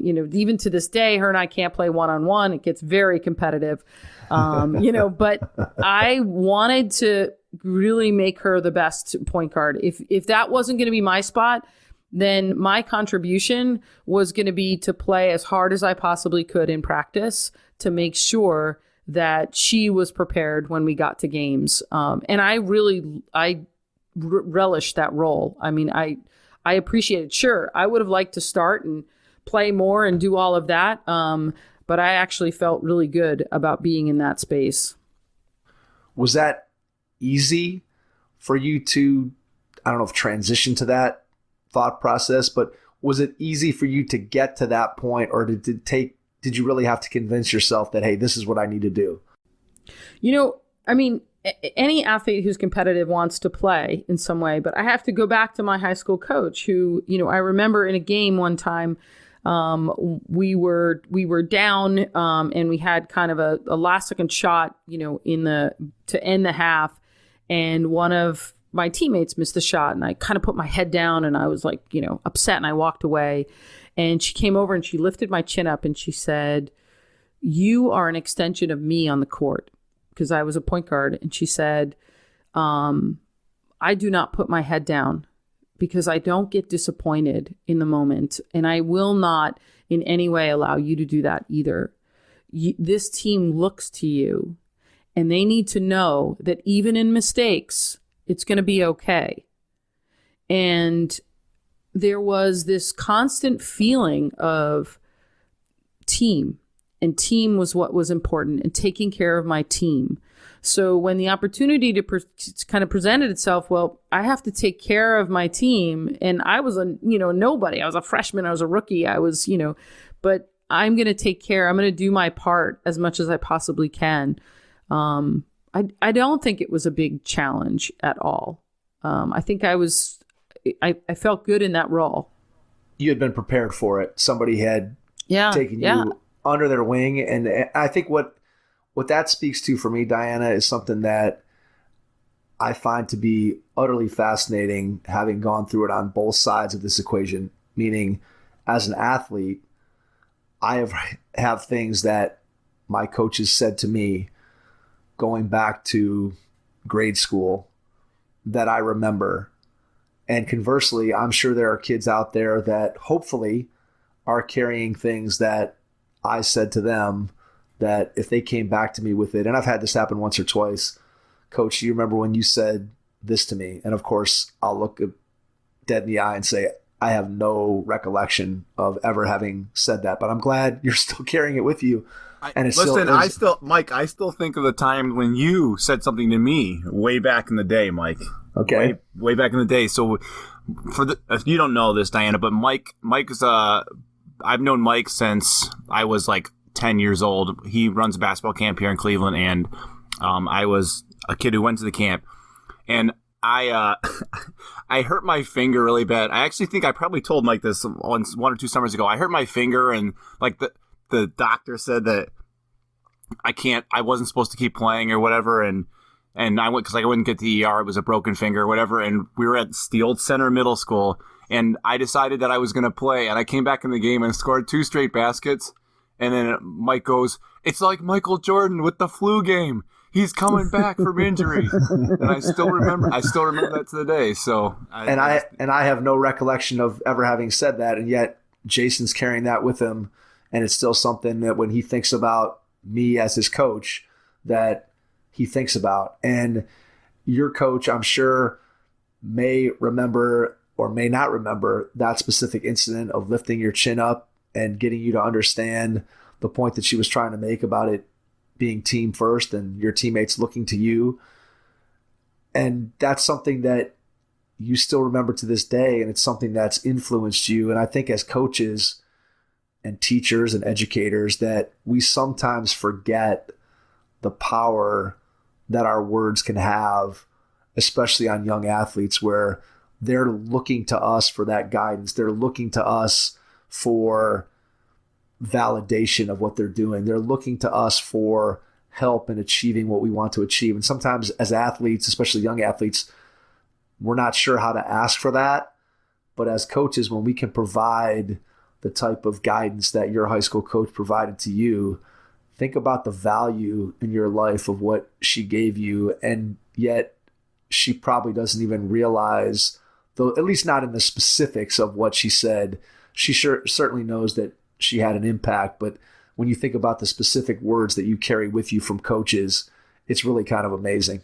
Even to this day, her and I can't play one-on-one. It gets very competitive, but I wanted to really make her the best point guard. If that wasn't going to be my spot, then my contribution was going to be to play as hard as I possibly could in practice to make sure that she was prepared when we got to games. And I relished that role. I mean, I appreciate it. Sure, I would have liked to start and play more and do all of that. But I actually felt really good about being in that space. Was that easy for you to, I don't know if transition to that thought process, but was it easy for you to get to that point, or did you really have to convince yourself that, hey, this is what I need to do? Any athlete who's competitive wants to play in some way, but I have to go back to my high school coach who, I remember in a game one time, we were down, and we had kind of a last second shot, to end the half. And one of my teammates missed the shot, and I kind of put my head down and I was like, upset, and I walked away. And she came over and she lifted my chin up and she said, "You are an extension of me on the court," because I was a point guard. And she said, "I do not put my head down because I don't get disappointed in the moment. And I will not in any way allow you to do that either. This team looks to you and they need to know that even in mistakes, it's going to be okay." And there was this constant feeling of team, and team was what was important, and taking care of my team. So when the opportunity to kind of presented itself, well, I have to take care of my team. And I was nobody. I was a freshman. I was a rookie. I was, but I'm going to take care. I'm going to do my part as much as I possibly can. I don't think it was a big challenge at all. I think I felt good in that role. You had been prepared for it. Somebody had taken you under their wing. And I think what that speaks to for me, Diana, is something that I find to be utterly fascinating, having gone through it on both sides of this equation, meaning as an athlete, I have things that my coaches said to me going back to grade school that I remember. And conversely, I'm sure there are kids out there that hopefully are carrying things that I said to them that if they came back to me with it, and I've had this happen once or twice, Coach, do you remember when you said this to me? And of course, I'll look dead in the eye and say, I have no recollection of ever having said that, but I'm glad you're still carrying it with you. And it's Mike, I still think of the time when you said something to me way back in the day, Mike. Okay. Way back in the day. So if you don't know this, Diana, but Mike is I've known Mike since I was like 10 years old. He runs a basketball camp here in Cleveland, and I was a kid who went to the camp, and I hurt my finger really bad. I actually think I probably told Mike this one or two summers ago. I hurt my finger, and like the doctor said that I wasn't supposed to keep playing or whatever, and I went because I wouldn't get the ER. It was a broken finger or whatever, and we were at the old Center Middle School, and I decided that I was going to play, and I came back in the game and scored 2 straight baskets, and then Mike goes, "It's like Michael Jordan with the flu game. He's coming back from injury." And I still remember that to the day. So I have no recollection of ever having said that, and yet Jason's carrying that with him, and it's still something that when he thinks about me as his coach, that he thinks about. And your coach, I'm sure, may remember or may not remember that specific incident of lifting your chin up and getting you to understand the point that she was trying to make about it being team first and your teammates looking to you. And that's something that you still remember to this day, and it's something that's influenced you. And I think as coaches and teachers and educators that we sometimes forget the power that our words can have, especially on young athletes, where they're looking to us for that guidance. They're looking to us for validation of what they're doing. They're looking to us for help in achieving what we want to achieve. And sometimes as athletes, especially young athletes, we're not sure how to ask for that. But as coaches, when we can provide the type of guidance that your high school coach provided to you, think about the value in your life of what she gave you. And yet she probably doesn't even realize, though, at least not in the specifics of what she said. She certainly knows that she had an impact, but when you think about the specific words that you carry with you from coaches, it's really kind of amazing.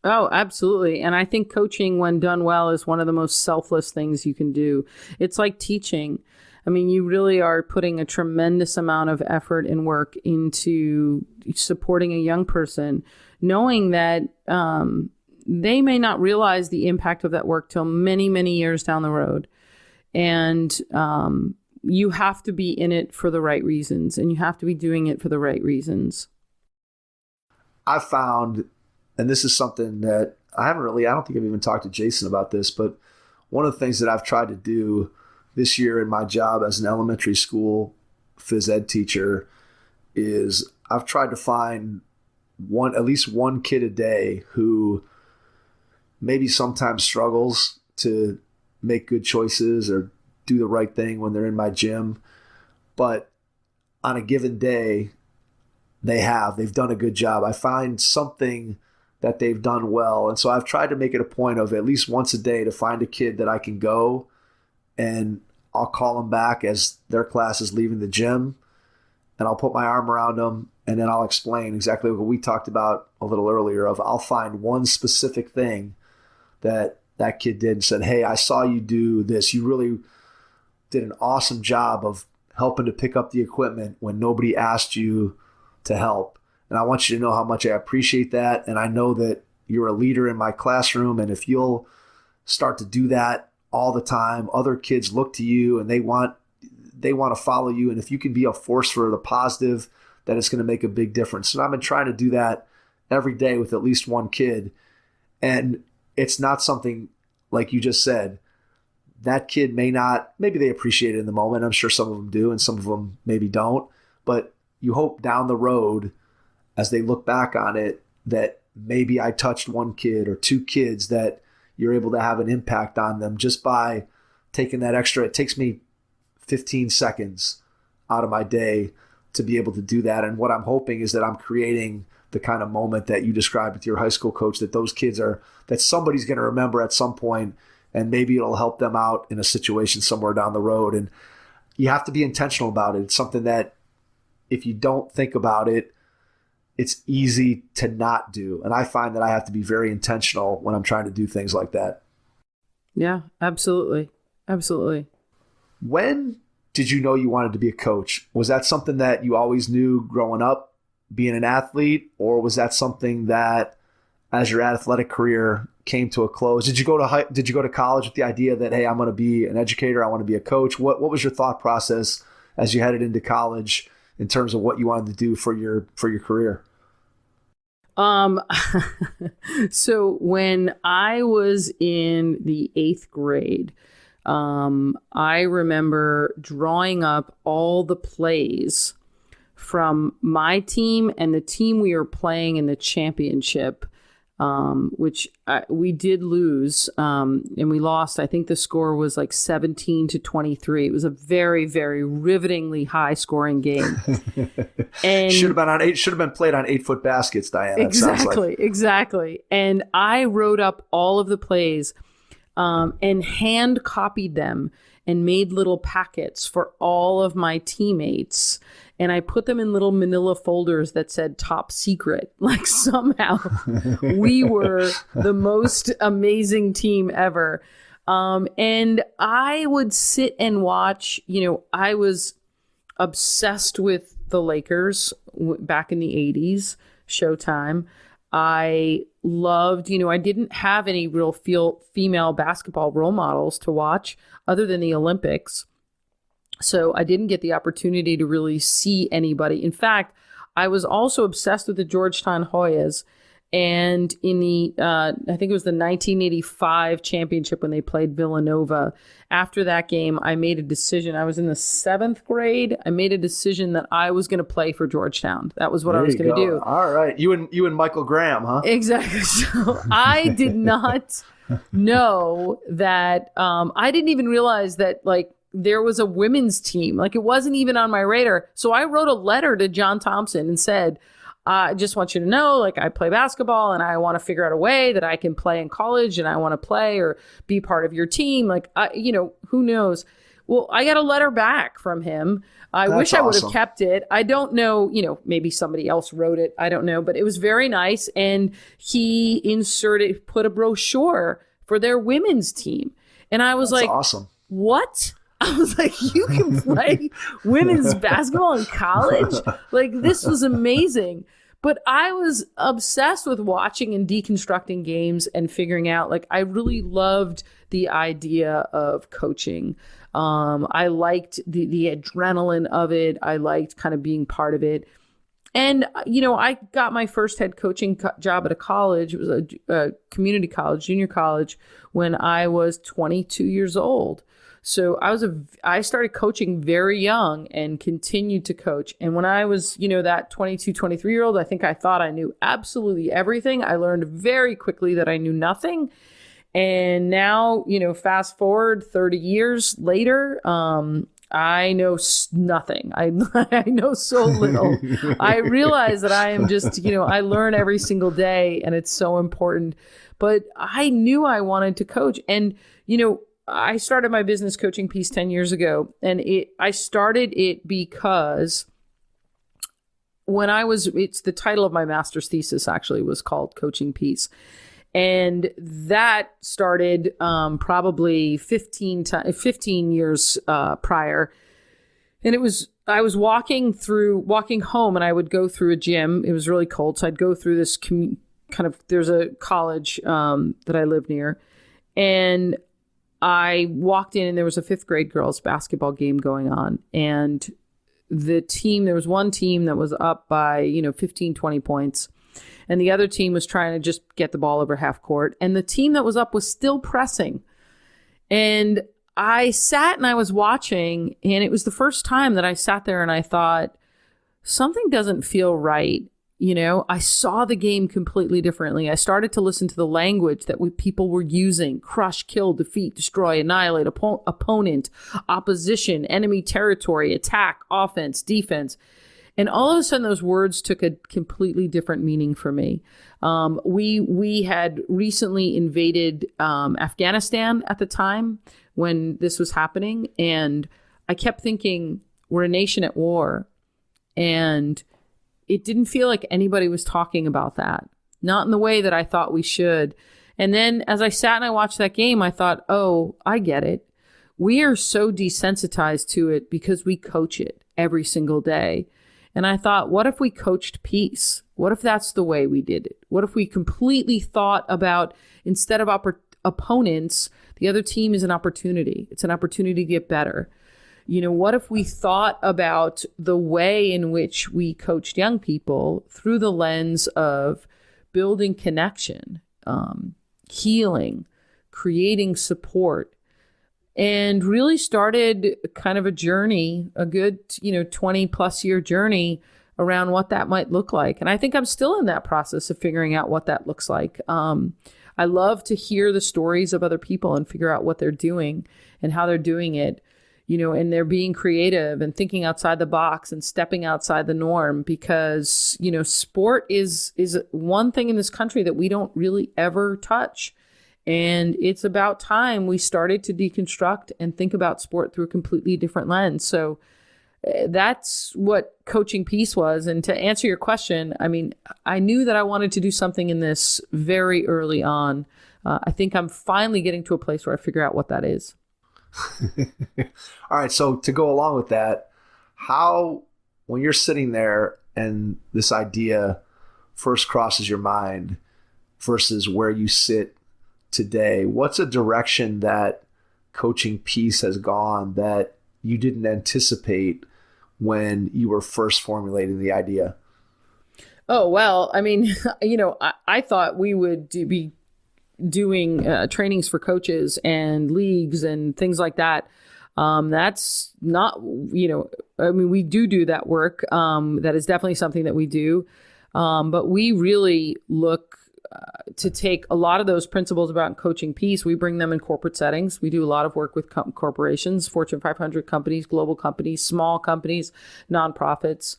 Oh, absolutely. And I think coaching, when done well, is one of the most selfless things you can do. It's like teaching. I mean, you really are putting a tremendous amount of effort and work into supporting a young person, knowing that they may not realize the impact of that work till many, many years down the road. And you have to be in it for the right reasons, and you have to be doing it for the right reasons. I've found, and this is something that I don't think I've even talked to Jason about this, but one of the things that I've tried to do this year in my job as an elementary school phys ed teacher is I've tried to find at least one kid a day who maybe sometimes struggles to make good choices or do the right thing when they're in my gym. But on a given day, they've done a good job. I find something that they've done well. And so I've tried to make it a point of at least once a day to find a kid that I can go and I'll call them back as their class is leaving the gym, and I'll put my arm around them, and then I'll explain exactly what we talked about a little earlier of I'll find one specific thing that kid did and said, "Hey, I saw you do this. You really did an awesome job of helping to pick up the equipment when nobody asked you to help. And I want you to know how much I appreciate that. And I know that you're a leader in my classroom. And if you'll start to do that all the time, other kids look to you and they want to follow you. And if you can be a force for the positive, that it's going to make a big difference." And I've been trying to do that every day with at least one kid. And it's not something like you just said. That kid maybe they appreciate it in the moment. I'm sure some of them do, and some of them maybe don't. But you hope down the road, as they look back on it, that maybe I touched one kid or two kids, that you're able to have an impact on them just by taking that extra. It takes me 15 seconds out of my day to be able to do that. And what I'm hoping is that I'm creating the kind of moment that you described with your high school coach, that those kids that somebody's going to remember at some point, and maybe it'll help them out in a situation somewhere down the road. And you have to be intentional about it. It's something that if you don't think about it, it's easy to not do. And I find that I have to be very intentional when I'm trying to do things like that. Yeah, absolutely. Absolutely. When did you know you wanted to be a coach? Was that something that you always knew growing up, being an athlete, or was that something that as your athletic career came to a close? Did you go to college with the idea that, hey, I'm going to be an educator, I want to be a coach? What was your thought process as you headed into college in terms of what you wanted to do for your career? So when I was in the 8th grade, I remember drawing up all the plays from my team and the team we were playing in the championship, which we did lose, and we lost. I think the score was like 17-23. It was a very, very rivetingly high scoring game. And should have been played on 8-foot baskets, Diana. Exactly. And I wrote up all of the plays, and hand copied them and made little packets for all of my teammates. And I put them in little manila folders that said top secret. Like somehow we were the most amazing team ever. And I would sit and watch, I was obsessed with the Lakers back in the 80s, Showtime. I loved, I didn't have any real female basketball role models to watch other than the Olympics. So I didn't get the opportunity to really see anybody. In fact, I was also obsessed with the Georgetown Hoyas. And in the, I think it was the 1985 championship when they played Villanova. After that game, I made a decision. I was in the 7th grade. I made a decision that I was going to play for Georgetown. That was what I was going to do. All right. You and Michael Graham, huh? Exactly. So I did not know that, I didn't even realize that there was a women's team. It wasn't even on my radar. So I wrote a letter to John Thompson and said, I just want you to know, I play basketball and I want to figure out a way that I can play in college, and I want to play or be part of your team. Who knows? Well, I got a letter back from him. I wish I would have kept it. I don't know, maybe somebody else wrote it. I don't know, but it was very nice. And he put a brochure for their women's team. And I was That's awesome. What? I was like, you can play women's basketball in college? This was amazing. But I was obsessed with watching and deconstructing games and figuring out, I really loved the idea of coaching. I liked the adrenaline of it. I liked kind of being part of it. And, I got my first head coaching job at a college. It was a community college, junior college, when I was 22 years old. So I started coaching very young and continued to coach. And when I was, that 22, 23-year-old, I think I thought I knew absolutely everything. I learned very quickly that I knew nothing. And now, fast forward 30 years later, I know nothing. I know so little. I realize that I am just, I learn every single day, and it's so important. But I knew I wanted to coach. And, I started my business coaching piece 10 years ago, and I started it because it's the title of my master's thesis actually was called Coaching Peace. And that started probably 15 years prior. And I was walking home, and I would go through a gym. It was really cold. So I'd go through this there's a college that I live near. And I walked in, and there was a 5th grade girls basketball game going on. And there was one team that was up by, 15, 20 points. And the other team was trying to just get the ball over half court. And the team that was up was still pressing. And I sat and I was watching, and it was the first time that I sat there and I thought, something doesn't feel right. I saw the game completely differently. I started to listen to the language that people were using: crush, kill, defeat, destroy, annihilate, opponent, opposition, enemy territory, attack, offense, defense. And all of a sudden, those words took a completely different meaning for me. We had recently invaded Afghanistan at the time when this was happening. And I kept thinking, we're a nation at war. And it didn't feel like anybody was talking about that, not in the way that I thought we should. And then as I sat and I watched that game, I thought, oh, I get it. We are so desensitized to it because we coach it every single day. And I thought, what if we coached peace? What if that's the way we did it? What if we completely thought about, instead of opponents, the other team is an opportunity. It's an opportunity to get better. What if we thought about the way in which we coached young people through the lens of building connection, healing, creating support, and really started kind of a journey, a good, 20 plus year journey around what that might look like. And I think I'm still in that process of figuring out what that looks like. I love to hear the stories of other people and figure out what they're doing and how they're doing it, and they're being creative and thinking outside the box and stepping outside the norm, because, sport is one thing in this country that we don't really ever touch. And it's about time we started to deconstruct and think about sport through a completely different lens. So that's what coaching peace was. And to answer your question, I knew that I wanted to do something in this very early on. I think I'm finally getting to a place where I figure out what that is. All right. So to go along with that, when you're sitting there and this idea first crosses your mind versus where you sit today, what's a direction that coaching peace has gone that you didn't anticipate when you were first formulating the idea? Oh, well, I thought we would be doing trainings for coaches and leagues and things like that. That's not, we do that work. That is definitely something that we do. But we really look to take a lot of those principles about coaching peace. We bring them in corporate settings. We do a lot of work with corporations, Fortune 500 companies, global companies, small companies, nonprofits.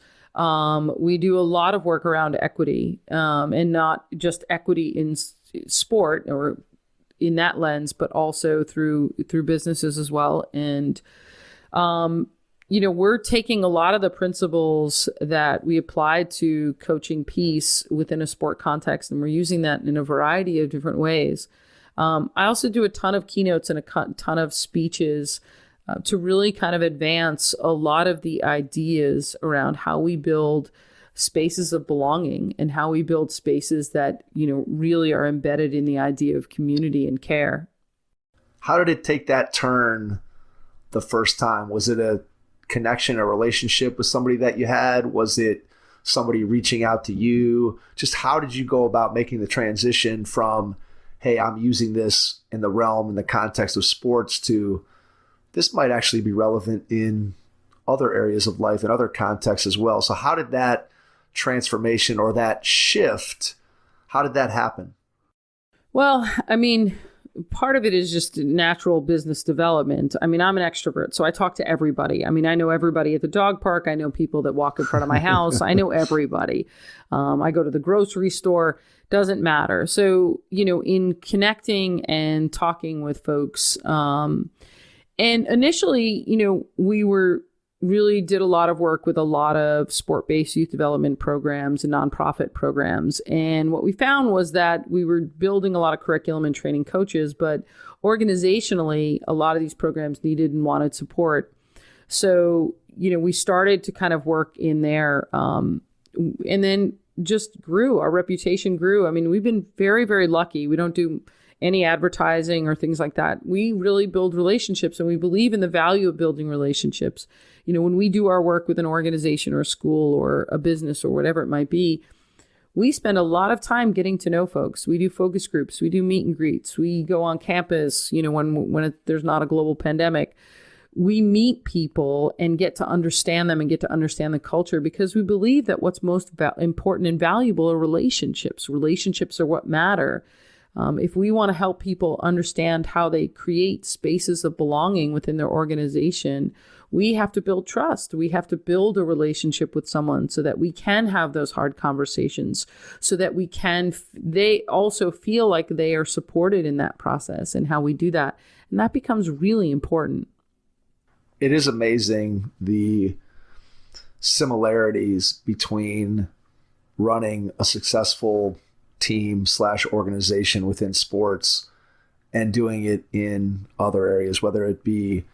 We do a lot of work around equity, and not just equity in sport or in that lens, but also through businesses as well. And, we're taking a lot of the principles that we applied to coaching peace within a sport context, and we're using that in a variety of different ways. I also do a ton of keynotes and a ton of speeches to really kind of advance a lot of the ideas around how we build spaces of belonging and how we build spaces that, really are embedded in the idea of community and care. How did it take that turn the first time? Was it a connection, a relationship with somebody that you had? Was it somebody reaching out to you? Just how did you go about making the transition from, hey, I'm using this in the realm, in the context of sports, to this might actually be relevant in other areas of life and other contexts as well? So how did that transformation or that shift, how did that happen? Well, part of it is just natural business development. I'm an extrovert, so I talk to everybody. I know everybody at the dog park. I know people that walk in front of my house. I know everybody. I go to the grocery store. Doesn't matter. So, in connecting and talking with folks, and initially, we really did a lot of work with a lot of sport-based youth development programs and nonprofit programs. And what we found was that we were building a lot of curriculum and training coaches, but organizationally, a lot of these programs needed and wanted support. So, we started to kind of work in there, and then just grew. Our reputation grew. We've been very, very lucky. We don't do any advertising or things like that. We really build relationships, and we believe in the value of building relationships. When we do our work with an organization or a school or a business or whatever it might be, we spend a lot of time getting to know folks. We do focus groups. We do meet and greets. We go on campus, when there's not a global pandemic. we meet people and get to understand them and get to understand the culture, because we believe that what's most important and valuable are relationships. Relationships are what matter. If we want to help people understand how they create spaces of belonging within their organization, we have to build trust. We have to build a relationship with someone so that we can have those hard conversations, so that they also feel like they are supported in that process and how we do that. And that becomes really important. It is amazing the similarities between running a successful team / organization within sports and doing it in other areas, whether it be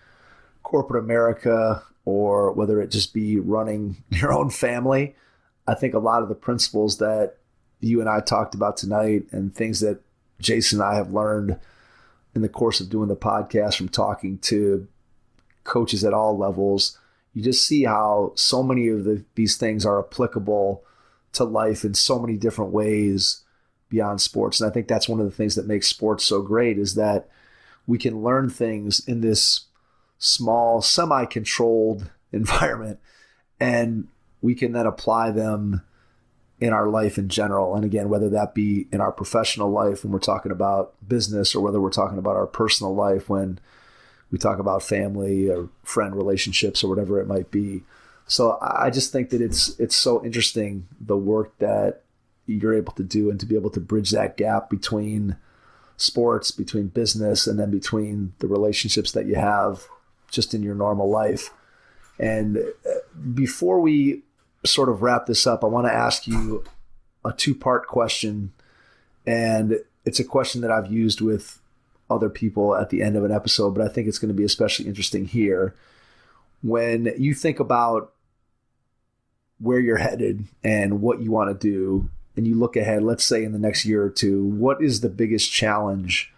corporate America or whether it just be running your own family. I think a lot of the principles that you and I talked about tonight and things that Jason and I have learned in the course of doing the podcast from talking to coaches at all levels, you just see how so many of these things are applicable to life in so many different ways beyond sports. And I think that's one of the things that makes sports so great, is that we can learn things in this small, semi-controlled environment, and we can then apply them in our life in general. And again, whether that be in our professional life when we're talking about business, or whether we're talking about our personal life when we talk about family or friend relationships or whatever it might be. So I just think that it's so interesting, the work that you're able to do, and to be able to bridge that gap between sports, between business, and then between the relationships that you have just in your normal life. And before we sort of wrap this up, I want to ask you a 2-part question. And it's a question that I've used with other people at the end of an episode, but I think it's going to be especially interesting here. When you think about where you're headed and what you want to do, and you look ahead, let's say in the next year or 2, what is the biggest challenge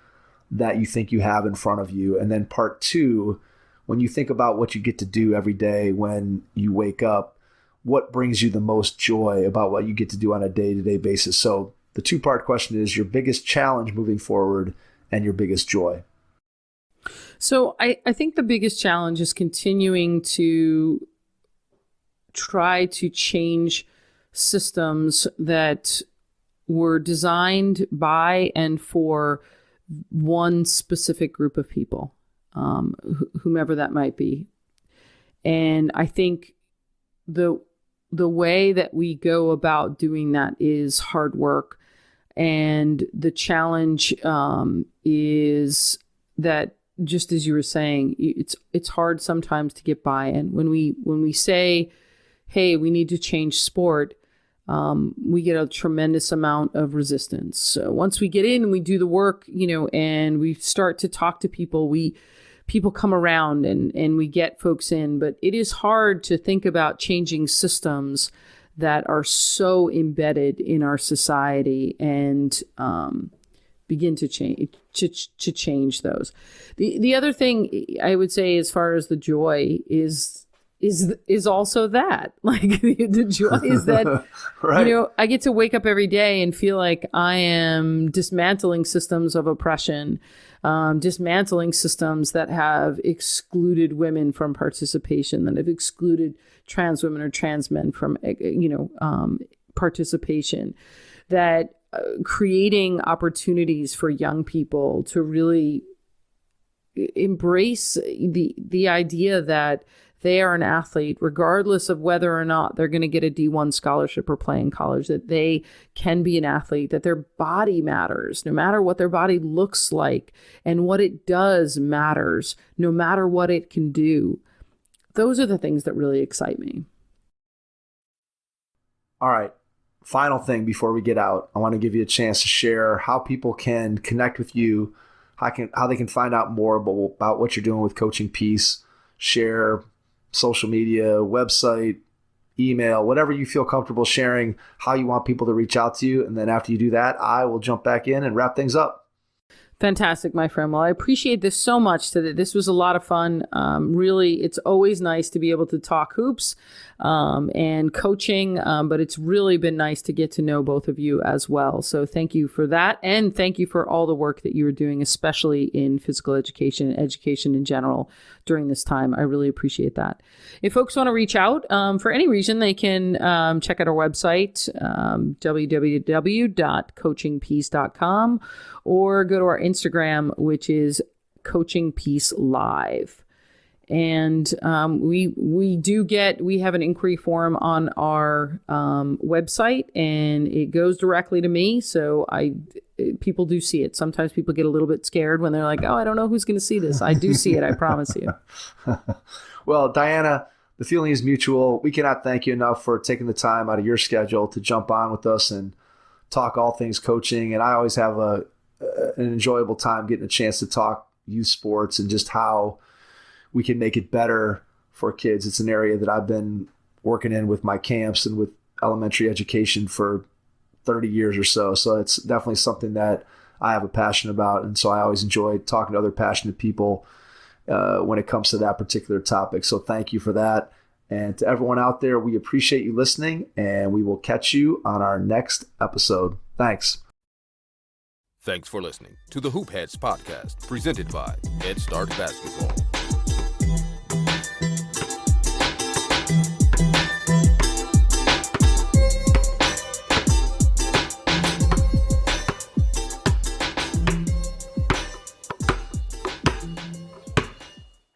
that you think you have in front of you? And then part 2, when you think about what you get to do every day when you wake up, what brings you the most joy about what you get to do on a day-to-day basis? So the 2-part question is your biggest challenge moving forward and your biggest joy. So I think the biggest challenge is continuing to try to change systems that were designed by and for one specific group of people, whomever that might be. And I think the way that we go about doing that is hard work. And the challenge is that, just as you were saying, it's hard sometimes to get buy-in. When we say, hey, we need to change sport, we get a tremendous amount of resistance. So once we get in and we do the work, and we start to talk to people, people come around and we get folks in. But it is hard to think about changing systems that are so embedded in our society and begin to change those. The other thing I would say, as far as the joy, is also that, like, the joy is that right. I get to wake up every day and feel like I am dismantling systems of oppression, dismantling systems that have excluded women from participation, that have excluded trans women or trans men from participation, that creating opportunities for young people to really embrace the idea that they are an athlete, regardless of whether or not they're going to get a D1 scholarship or play in college, that they can be an athlete, that their body matters, no matter what their body looks like, and what it does matters, no matter what it can do. Those are the things that really excite me. All right. Final thing before we get out, I want to give you a chance to share how people can connect with you, how they can find out more about what you're doing with Coaching Peace, share social media, website, email, whatever you feel comfortable sharing, how you want people to reach out to you. And then after you do that, I will jump back in and wrap things up. Fantastic, my friend. Well, I appreciate this so much today. This was a lot of fun. Really, it's always nice to be able to talk hoops and coaching, but it's really been nice to get to know both of you as well. So thank you for that. And thank you for all the work that you are doing, especially in physical education and education in general during this time. I really appreciate that. If folks want to reach out for any reason, they can check out our website, www.coachingpeace.com, or go to our Instagram, which is Coaching Peace Live. And we have an inquiry form on our website, and it goes directly to me. So people do see it. Sometimes people get a little bit scared when they're like, oh, I don't know who's going to see this. I do see it. I promise you. Well, Diana, the feeling is mutual. We cannot thank you enough for taking the time out of your schedule to jump on with us and talk all things coaching. And I always have an enjoyable time getting a chance to talk youth sports and just how we can make it better for kids. It's an area that I've been working in with my camps and with elementary education for 30 years or so. So it's definitely something that I have a passion about. And so I always enjoy talking to other passionate people when it comes to that particular topic. So thank you for that. And to everyone out there, we appreciate you listening, and we will catch you on our next episode. Thanks. Thanks for listening to the Hoop Heads podcast, presented by Head Start Basketball.